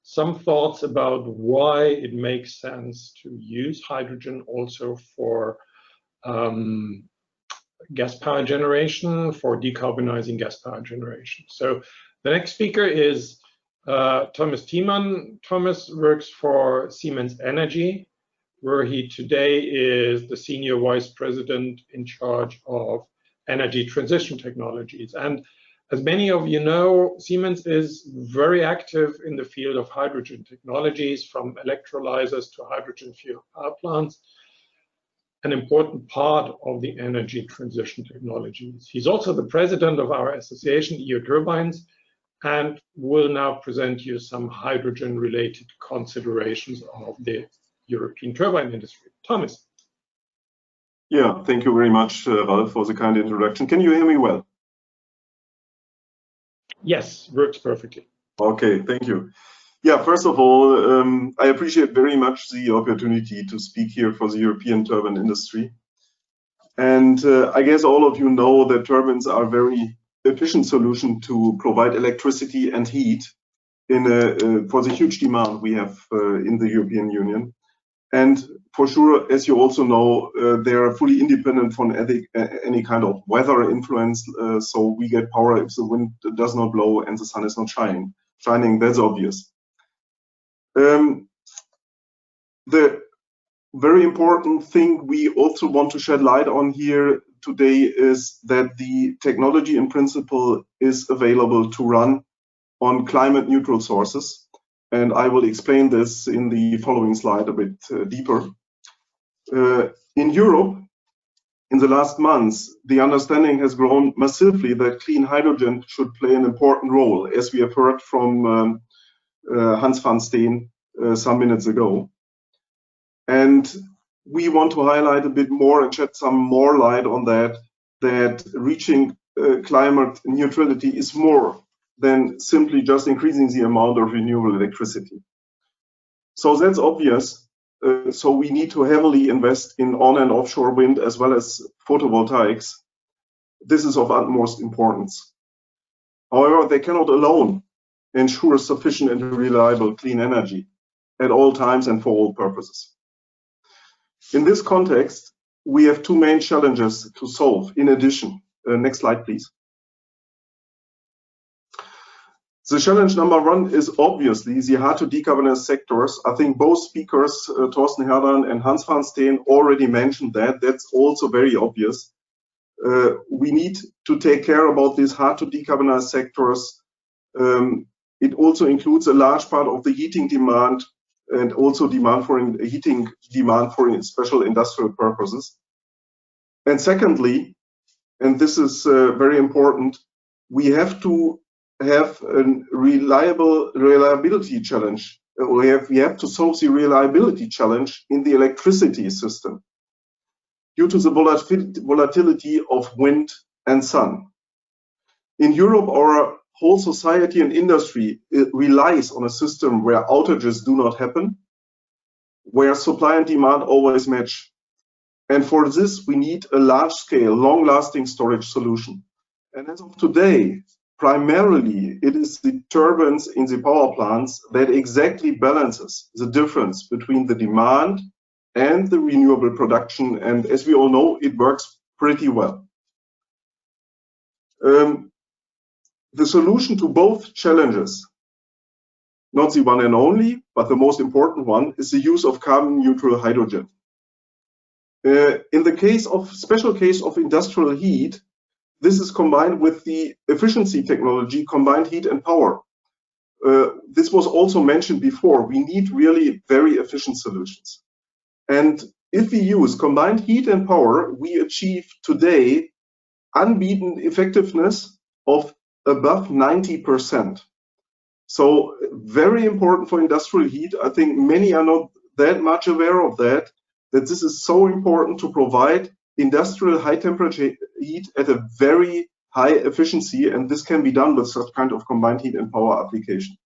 some thoughts about why it makes sense to use hydrogen also for gas power generation, for decarbonizing gas power generation. So the next speaker is Thomas Thiemann. Thomas works for Siemens Energy, where he today is the Senior Vice President in charge of energy transition technologies. And as many of you know, Siemens is very active in the field of hydrogen technologies, from electrolyzers to hydrogen fuel power plants, an important part of the energy transition technologies. He's also the president of our association, EUTurbines, and will now present you some hydrogen-related considerations of the European turbine industry. Thomas. Yeah, thank you very much, Ralf, for the kind introduction. Can you hear me well? Yes, works perfectly. Okay, thank you. Yeah, first of all, I appreciate very much the opportunity to speak here for the European turbine industry. And I guess all of you know that turbines are a very efficient solution to provide electricity and heat for the huge demand we have in the European Union. And for sure, as you also know, they are fully independent from any kind of weather influence. So we get power if the wind does not blow and the sun is not shining. That's obvious. The very important thing we also want to shed light on here today is that the technology in principle is available to run on climate neutral sources. And I will explain this in the following slide a bit deeper. In Europe, in the last months, the understanding has grown massively that clean hydrogen should play an important role, as we have heard from Hans van Steen some minutes ago. And we want to highlight a bit more and shed some more light on that reaching climate neutrality is more than simply just increasing the amount of renewable electricity. So that's obvious. So we need to heavily invest in on and offshore wind as well as photovoltaics. This is of utmost importance. However, they cannot alone ensure sufficient and reliable clean energy at all times and for all purposes. In this context, we have two main challenges to solve in addition. Next slide, please. The challenge number one is obviously the hard to decarbonize sectors. I think both speakers, Thorsten, Herdan and Hans van Steen, already mentioned that. That's also very obvious. We need to take care about these hard to decarbonize sectors. It also includes a large part of the heating demand and also heating demand for special industrial purposes. And secondly, and this is very important, we have to have a reliability challenge. We have to solve the reliability challenge in the electricity system due to the volatility of wind and sun. In Europe, our whole society and industry relies on a system where outages do not happen, where supply and demand always match. And for this, we need a large-scale, long-lasting storage solution. And as of today, primarily, it is the turbines in the power plants that exactly balances the difference between the demand and the renewable production. And as we all know, it works pretty well. The solution to both challenges, not the one and only, but the most important one, is the use of carbon neutral hydrogen. In the special case of industrial heat, this is combined with the efficiency technology, combined heat and power. This was also mentioned before. We need really very efficient solutions. And if we use combined heat and power, we achieve today unbeaten effectiveness of above 90%. So very important for industrial heat. I think many are not that much aware of that this is so important to provide industrial high temperature heat at a very high efficiency, and this can be done with such kind of combined heat and power application.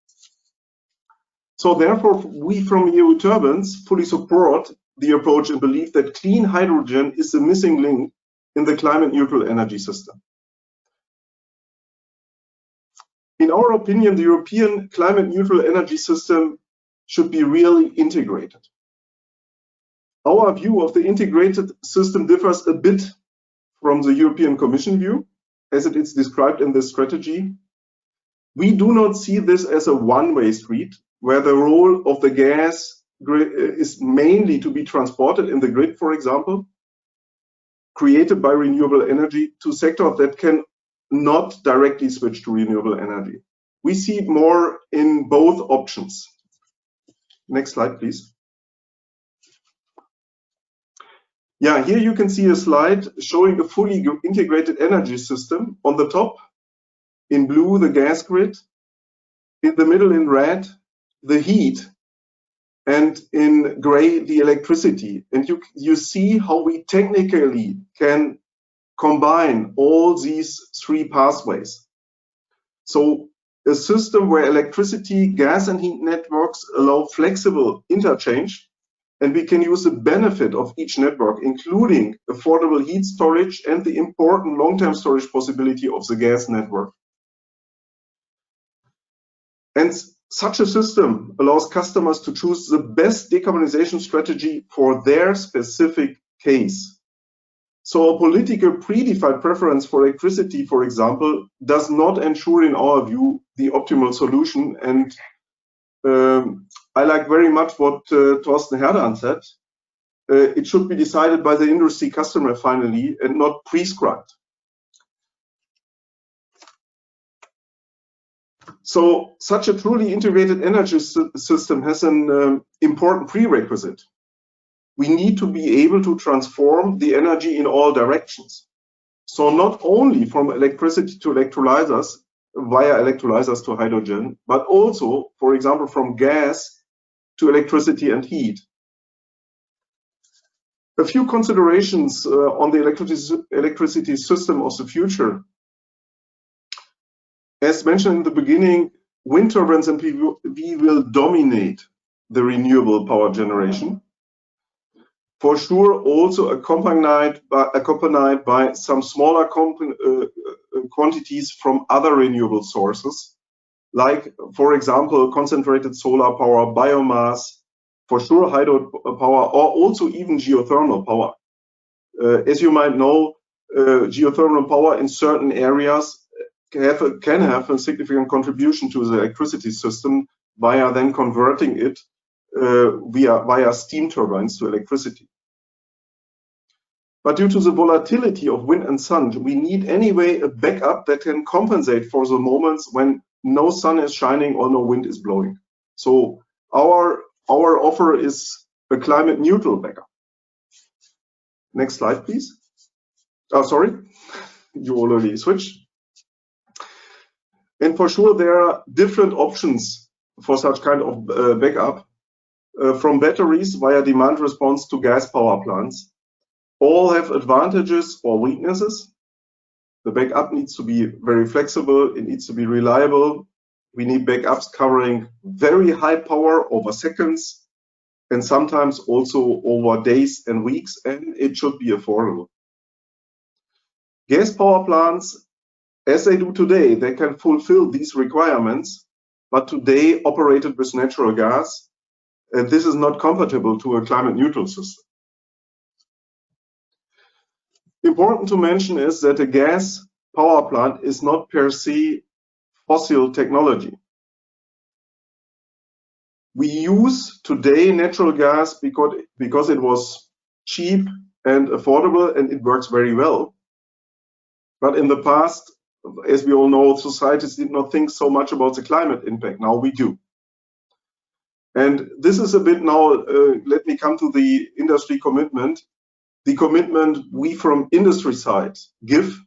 So therefore, we from EUTurbines fully support the approach and believe that clean hydrogen is the missing link in the climate neutral energy system. In our opinion, the European climate neutral energy system should be really integrated. Our view of the integrated system differs a bit from the European Commission view, as it is described in this strategy. We do not see this as a one-way street, where the role of the gas grid is mainly to be transported in the grid, for example, created by renewable energy to sectors that can not directly switch to renewable energy. We see more in both options. Next slide, please. Yeah, here you can see a slide showing a fully integrated energy system. On the top, in blue, the gas grid. In the middle, in red, the heat and in gray the electricity. And you see how we technically can combine all these three pathways. So a system where electricity, gas and heat networks allow flexible interchange, and we can use the benefit of each network, including affordable heat storage and the important long-term storage possibility of the gas network. And such a system allows customers to choose the best decarbonization strategy for their specific case. So a political predefined preference for electricity, for example, does not ensure, in our view, the optimal solution. And I like very much what Thorsten Herdan said. It should be decided by the industry customer finally and not prescribed. So such a truly integrated energy system has an important prerequisite. We need to be able to transform the energy in all directions. So not only from electricity to electrolyzers, via electrolyzers to hydrogen, but also, for example, from gas to electricity and heat. A few considerations on the electricity system of the future. As mentioned in the beginning, wind turbines and PV will dominate the renewable power generation. For sure, also accompanied by some smaller quantities from other renewable sources, like, for example, concentrated solar power, biomass, for sure hydropower, or also even geothermal power. As you might know, geothermal power in certain areas can have a significant contribution to the electricity system via then converting it via steam turbines to electricity. But due to the volatility of wind and sun, we need anyway a backup that can compensate for the moments when no sun is shining or no wind is blowing. So our offer is a climate neutral backup. Next slide, please. Oh, sorry, you already switched. And for sure, there are different options for such kind of backup, from batteries via demand response to gas power plants. All have advantages or weaknesses. The backup needs to be very flexible. It needs to be reliable. We need backups covering very high power over seconds and sometimes also over days and weeks, and it should be affordable. Gas power plants, as they do today, they can fulfill these requirements, but today operated with natural gas, and this is not compatible to a climate neutral system. Important to mention is that a gas power plant is not per se fossil technology. We use today natural gas because it was cheap and affordable and it works very well. But in the past, as we all know, societies did not think so much about the climate impact. Now we do. And this is a bit now, let me come to the industry commitment. The commitment we from industry side give,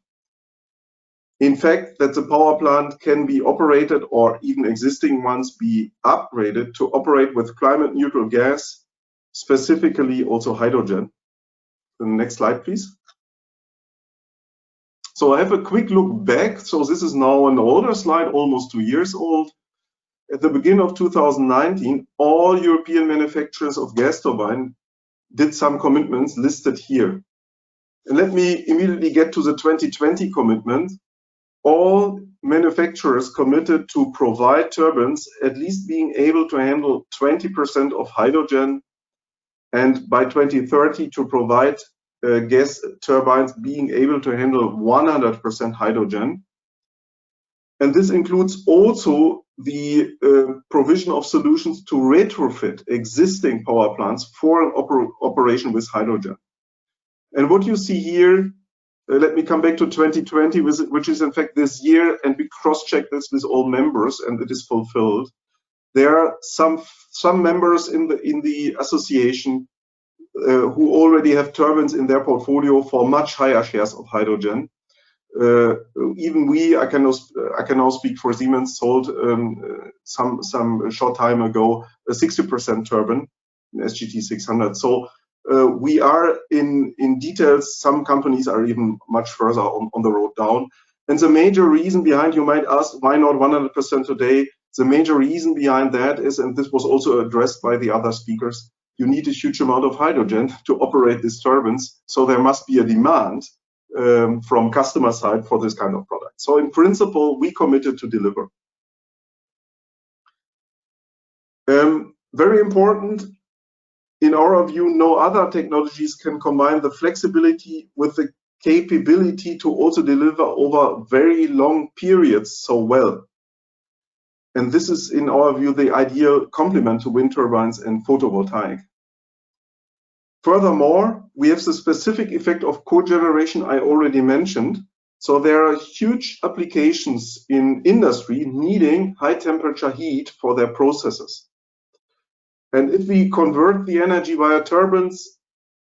in fact, that the power plant can be operated, or even existing ones be upgraded to operate with climate neutral gas, specifically also hydrogen. The next slide, please. So I have a quick look back. So this is now an older slide, almost 2 years old. At the beginning of 2019, all European manufacturers of gas turbine did some commitments listed here. And let me immediately get to the 2020 commitment. All manufacturers committed to provide turbines at least being able to handle 20% of hydrogen, and by 2030 to provide gas turbines being able to handle 100% hydrogen. And this includes also the provision of solutions to retrofit existing power plants for an operation with hydrogen. And what you see here, let me come back to 2020, which is in fact this year, and we cross-check this with all members, and it is fulfilled. There are some members in the association who already have turbines in their portfolio for much higher shares of hydrogen. Even we, I can now speak for Siemens, sold some short time ago a 60% turbine, an SGT 600. So we are in details. Some companies are even much further on the road down. And the major reason behind, you might ask, why not 100% today? The major reason behind that is, and this was also addressed by the other speakers, you need a huge amount of hydrogen to operate these turbines. So there must be a demand from customer side for this kind of product. So in principle, we committed to deliver. Very important, in our view, no other technologies can combine the flexibility with the capability to also deliver over very long periods so well. And this is, in our view, the ideal complement to wind turbines and photovoltaic. Furthermore, we have the specific effect of cogeneration I already mentioned. So there are huge applications in industry needing high temperature heat for their processes. And if we convert the energy via turbines,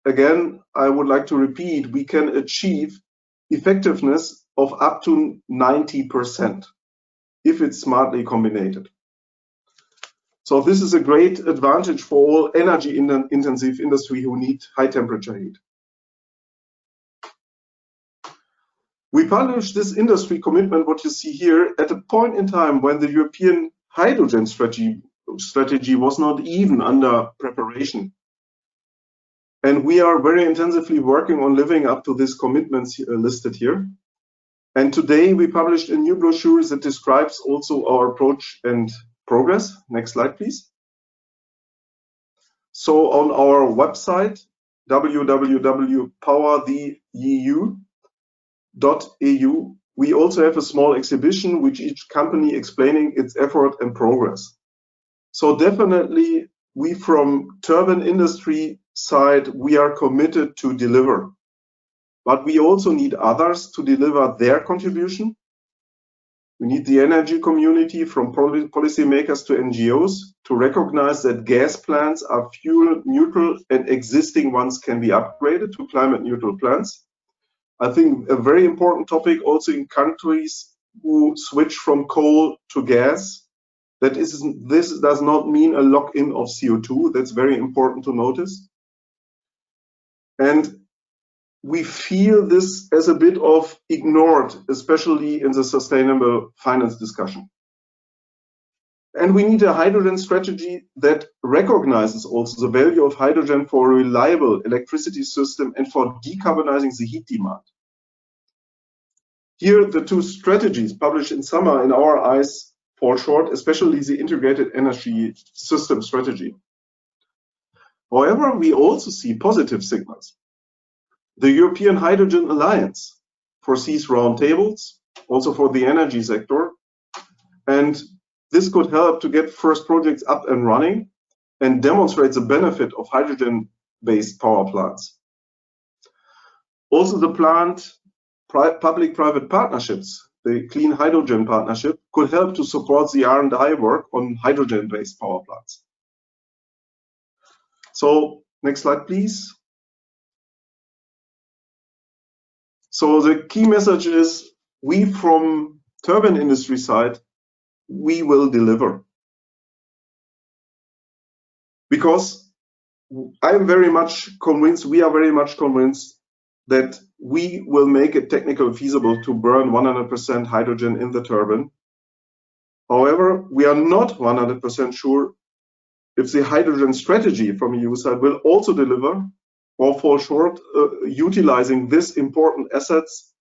again, I would like to repeat, we can achieve effectiveness of up to 90% if it's smartly combined. So this is a great advantage for all energy intensive industry who need high temperature heat. We published this industry commitment, what you see here, at a point in time when the European hydrogen strategy was not even under preparation. And we are very intensively working on living up to these commitments listed here. And today we published a new brochure that describes also our approach and progress. Next slide, please. So on our website, www.powertheeu.eu, we also have a small exhibition with each company explaining its effort and progress. So definitely we from turbine industry side, we are committed to deliver. But we also need others to deliver their contribution. We need the energy community from policymakers to NGOs to recognize that gas plants are fuel neutral and existing ones can be upgraded to climate neutral plants. I think a very important topic also in countries who switch from coal to gas, this does not mean a lock-in of CO2. That's very important to notice. And we feel this as a bit of ignored, especially in the sustainable finance discussion. And we need a hydrogen strategy that recognizes also the value of hydrogen for a reliable electricity system and for decarbonizing the heat demand. Here, the two strategies published in summer, in our eyes, fall short, especially the integrated energy system strategy. However, we also see positive signals. The European Hydrogen Alliance foresees roundtables, also for the energy sector, and this could help to get first projects up and running and demonstrate the benefit of hydrogen-based power plants. Also, the planned public-private partnerships, the Clean Hydrogen Partnership, could help to support the R&I work on hydrogen-based power plants. So, next slide, please. So the key message is, we from turbine industry side, we will deliver. Because I'm very much convinced, we are very much convinced that we will make it technically feasible to burn 100% hydrogen in the turbine. However, we are not 100% sure if the hydrogen strategy from EU side will also deliver or fall short utilizing these important assets.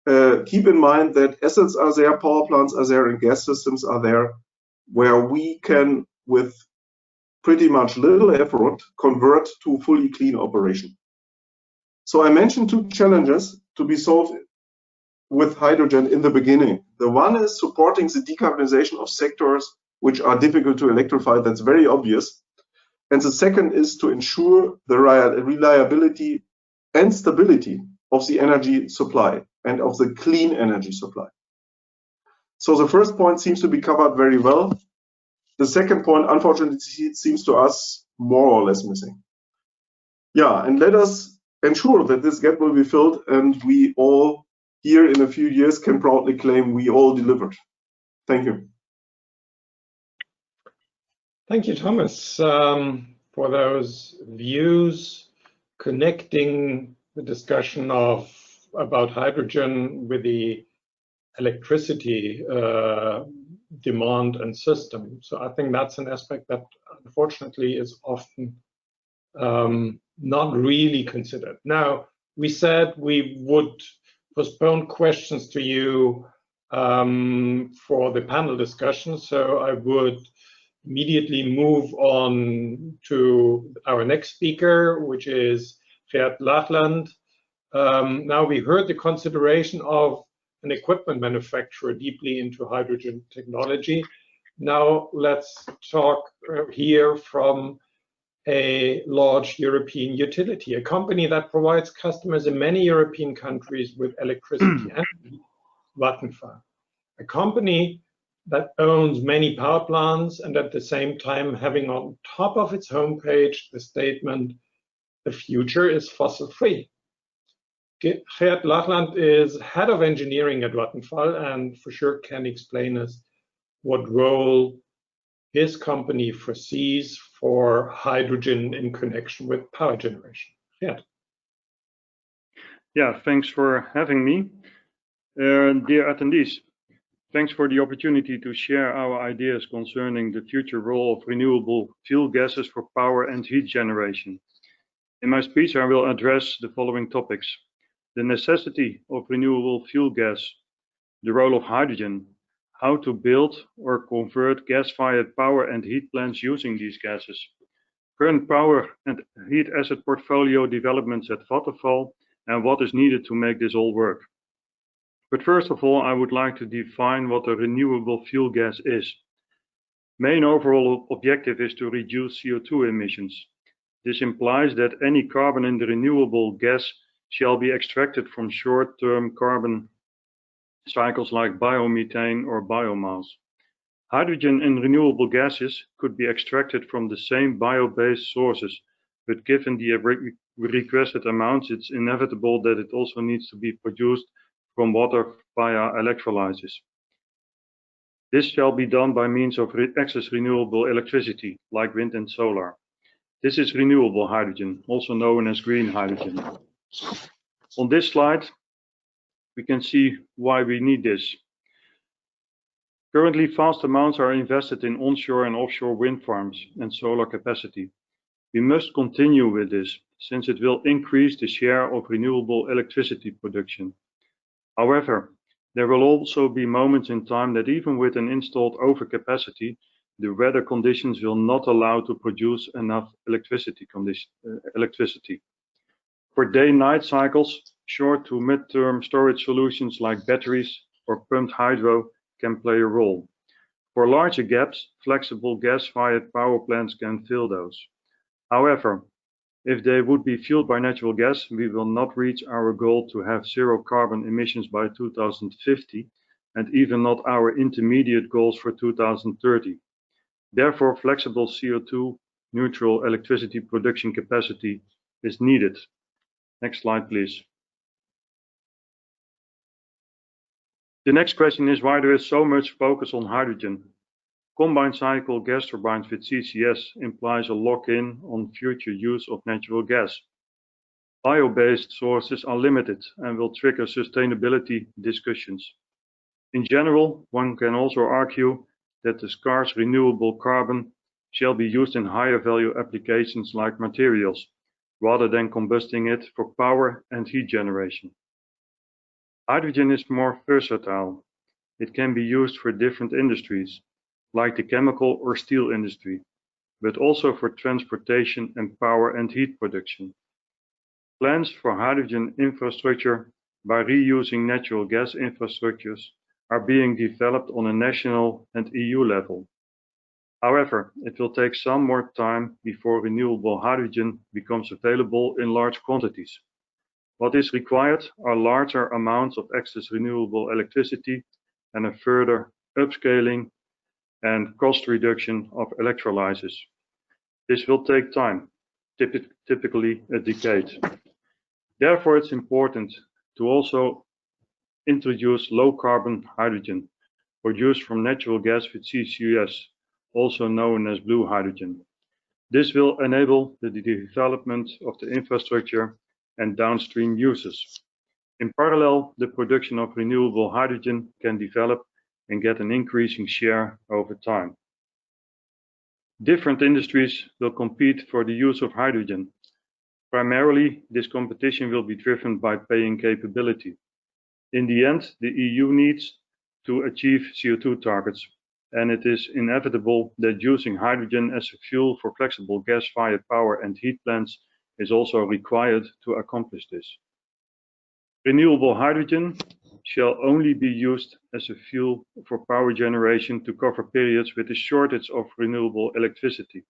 Keep in mind that assets are there, power plants are there, and gas systems are there, where we can, with pretty much little effort, convert to fully clean operation. So I mentioned two challenges to be solved with hydrogen in the beginning. The one is supporting the decarbonization of sectors which are difficult to electrify, that's very obvious. And the second is to ensure the reliability and stability of the energy supply and of the clean energy supply. So the first point seems to be covered very well. The second point, unfortunately, seems to us more or less missing. Yeah, and let us ensure that this gap will be filled and we all here in a few years can proudly claim we all delivered. Thank you. Thank you, Thomas, for those views connecting the discussion about hydrogen with the electricity demand and system. So I think that's an aspect that unfortunately is often not really considered. Now, we said we would postpone questions to you for the panel discussion, so I would immediately move on to our next speaker, which is Geert Laagland. Now, we heard the consideration of an equipment manufacturer deeply into hydrogen technology. Now let's talk here from a large European utility, a company that provides customers in many European countries with electricity and Vattenfall, a company that owns many power plants and at the same time having on top of its homepage the statement, "The future is fossil-free." Geert Laagland is head of engineering at Vattenfall and for sure can explain us what role his company foresees for hydrogen in connection with power generation. Geert. Yeah, thanks for having me. Dear attendees, thanks for the opportunity to share our ideas concerning the future role of renewable fuel gases for power and heat generation. In my speech, I will address the following topics: the necessity of renewable fuel gas, the role of hydrogen, how to build or convert gas-fired power and heat plants using these gases, current power and heat asset portfolio developments at Vattenfall, and what is needed to make this all work. But first of all, I would like to define what a renewable fuel gas is. Main overall objective is to reduce CO2 emissions. This implies that any carbon in the renewable gas shall be extracted from short-term carbon cycles like biomethane or biomass. Hydrogen in renewable gases could be extracted from the same bio-based sources, but given the requested amounts, it's inevitable that it also needs to be produced from water via electrolysis. This shall be done by means of excess renewable electricity, like wind and solar. This is renewable hydrogen, also known as green hydrogen. On this slide, we can see why we need this. Currently, vast amounts are invested in onshore and offshore wind farms and solar capacity. We must continue with this, since it will increase the share of renewable electricity production. However, there will also be moments in time that even with an installed overcapacity, the weather conditions will not allow to produce enough electricity. For day-night cycles, short to mid-term storage solutions like batteries or pumped hydro can play a role. For larger gaps, flexible gas-fired power plants can fill those. However, if they would be fueled by natural gas, we will not reach our goal to have zero carbon emissions by 2050, and even not our intermediate goals for 2030. Therefore, flexible CO2 neutral electricity production capacity is needed. Next slide, please. The next question is why there is so much focus on hydrogen. Combined cycle gas turbines with CCS implies a lock-in on future use of natural gas. Bio-based sources are limited and will trigger sustainability discussions. In general, one can also argue that the scarce renewable carbon shall be used in higher value applications like materials, rather than combusting it for power and heat generation. Hydrogen is more versatile. It can be used for different industries, like the chemical or steel industry, but also for transportation and power and heat production. Plans for hydrogen infrastructure by reusing natural gas infrastructures are being developed on a national and EU level. However, it will take some more time before renewable hydrogen becomes available in large quantities. What is required are larger amounts of excess renewable electricity and a further upscaling and cost reduction of electrolysis. This will take time, typically a decade. Therefore, it's important to also introduce low-carbon hydrogen produced from natural gas with CCUS, also known as blue hydrogen. This will enable the development of the infrastructure and downstream uses. In parallel, the production of renewable hydrogen can develop and get an increasing share over time. Different industries will compete for the use of hydrogen. Primarily, this competition will be driven by paying capability. In the end, the EU needs to achieve CO2 targets, and it is inevitable that using hydrogen as a fuel for flexible gas-fired power and heat plants is also required to accomplish this. Renewable hydrogen shall only be used as a fuel for power generation to cover periods with a shortage of renewable electricity.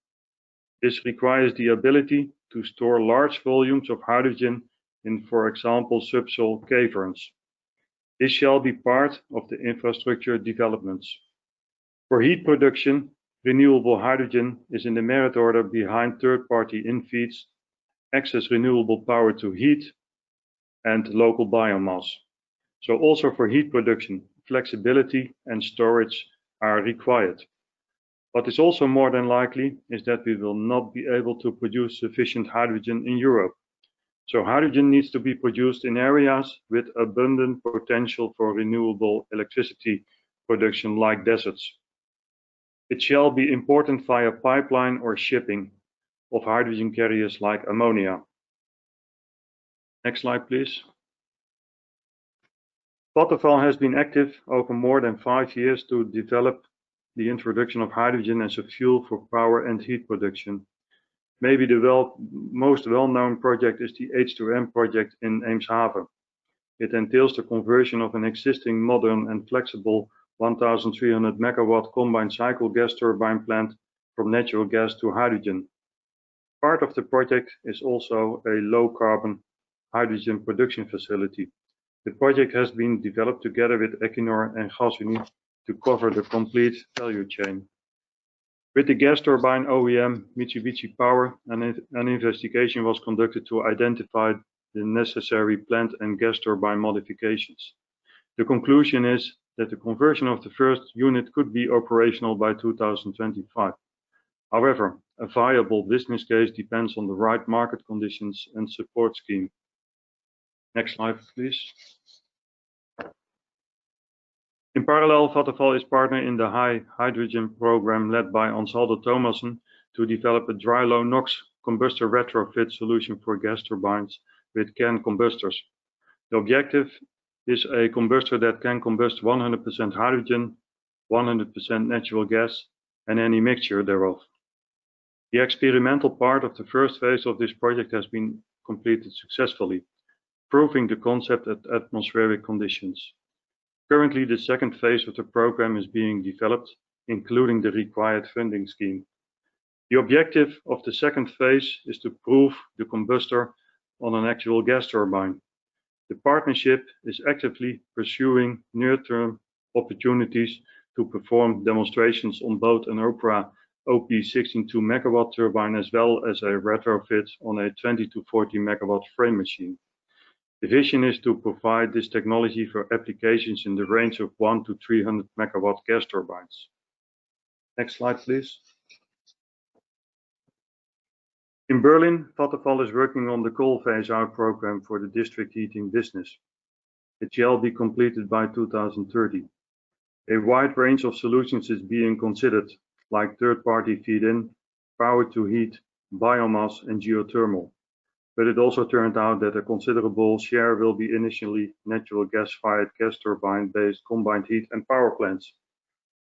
This requires the ability to store large volumes of hydrogen in, for example, subsoil caverns. This shall be part of the infrastructure developments. For heat production, renewable hydrogen is in the merit order behind third-party infeeds, excess renewable power to heat, and local biomass. So also for heat production, flexibility and storage are required. What is also more than likely is that we will not be able to produce sufficient hydrogen in Europe. So hydrogen needs to be produced in areas with abundant potential for renewable electricity production like deserts. It shall be imported via pipeline or shipping of hydrogen carriers like ammonia. Next slide, please. Vattenfall has been active over more than 5 years to develop the introduction of hydrogen as a fuel for power and heat production. Maybe the most well-known project is the H2M project in Eemshaven. It entails the conversion of an existing modern and flexible 1,300 megawatt combined cycle gas turbine plant from natural gas to hydrogen. Part of the project is also a low-carbon hydrogen production facility. The project has been developed together with Equinor and Gasunie to cover the complete value chain. With the gas turbine OEM Mitsubishi Power, an investigation was conducted to identify the necessary plant and gas turbine modifications. The conclusion is that the conversion of the first unit could be operational by 2025. However, a viable business case depends on the right market conditions and support scheme. Next slide, please. In parallel, Vattenfall is partner in the high hydrogen program led by Ansaldo Thomassen to develop a dry low NOx combustor retrofit solution for gas turbines with CAN combustors. The objective is a combustor that can combust 100% hydrogen, 100% natural gas, and any mixture thereof. The experimental part of the first phase of this project has been completed successfully, proving the concept at atmospheric conditions. Currently, the second phase of the program is being developed, including the required funding scheme. The objective of the second phase is to prove the combustor on an actual gas turbine. The partnership is actively pursuing near-term opportunities to perform demonstrations on both an Opera OP16 2 megawatt turbine as well as a retrofit on a 20 to 40 megawatt frame machine. The vision is to provide this technology for applications in the range of 1 to 300 megawatt gas turbines. Next slide, please. In Berlin, Vattenfall is working on the coal phase-out program for the district heating business. It shall be completed by 2030. A wide range of solutions is being considered, like third-party feed-in, power-to-heat, biomass, and geothermal. But it also turned out that a considerable share will be initially natural gas-fired gas turbine-based combined heat and power plants.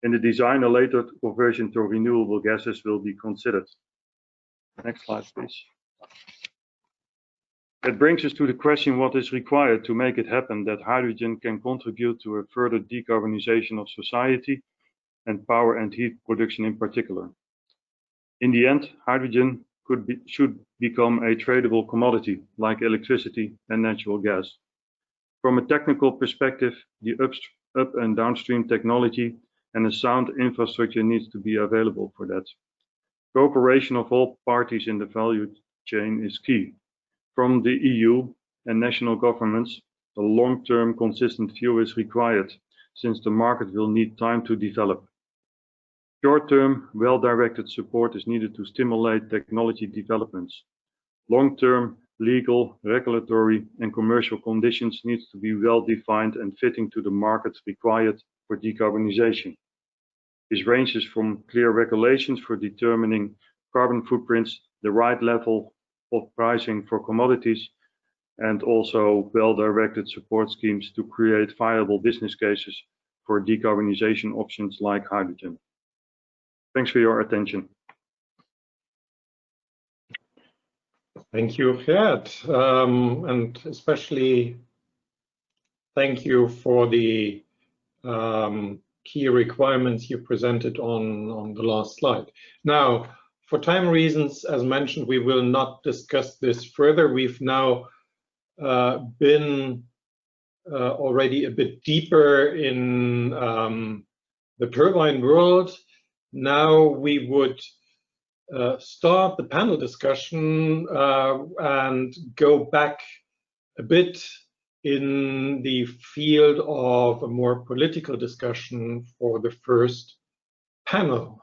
In the design, a later conversion to renewable gases will be considered. Next slide, please. That brings us to the question what is required to make it happen that hydrogen can contribute to a further decarbonization of society and power and heat production in particular. In the end, hydrogen should become a tradable commodity like electricity and natural gas. From a technical perspective, the up and downstream technology and a sound infrastructure needs to be available for that. Cooperation of all parties in the value chain is key, from the EU and national governments A long-term consistent view is required, since the market will need time to develop. Short-term, well-directed support is needed to stimulate technology developments. Long-term, legal, regulatory, and commercial conditions need to be well-defined and fitting to the market required for decarbonization. This ranges from clear regulations for determining carbon footprints, the right level of pricing for commodities, and also well-directed support schemes to create viable business cases for decarbonization options like hydrogen. Thanks for your attention. Thank you, Geert, and especially thank you for the key requirements you presented on the last slide. Now, for time reasons, as mentioned, we will not discuss this further. We've now been already a bit deeper in the turbine world. Now we would start the panel discussion and go back a bit in the field of a more political discussion for the first panel.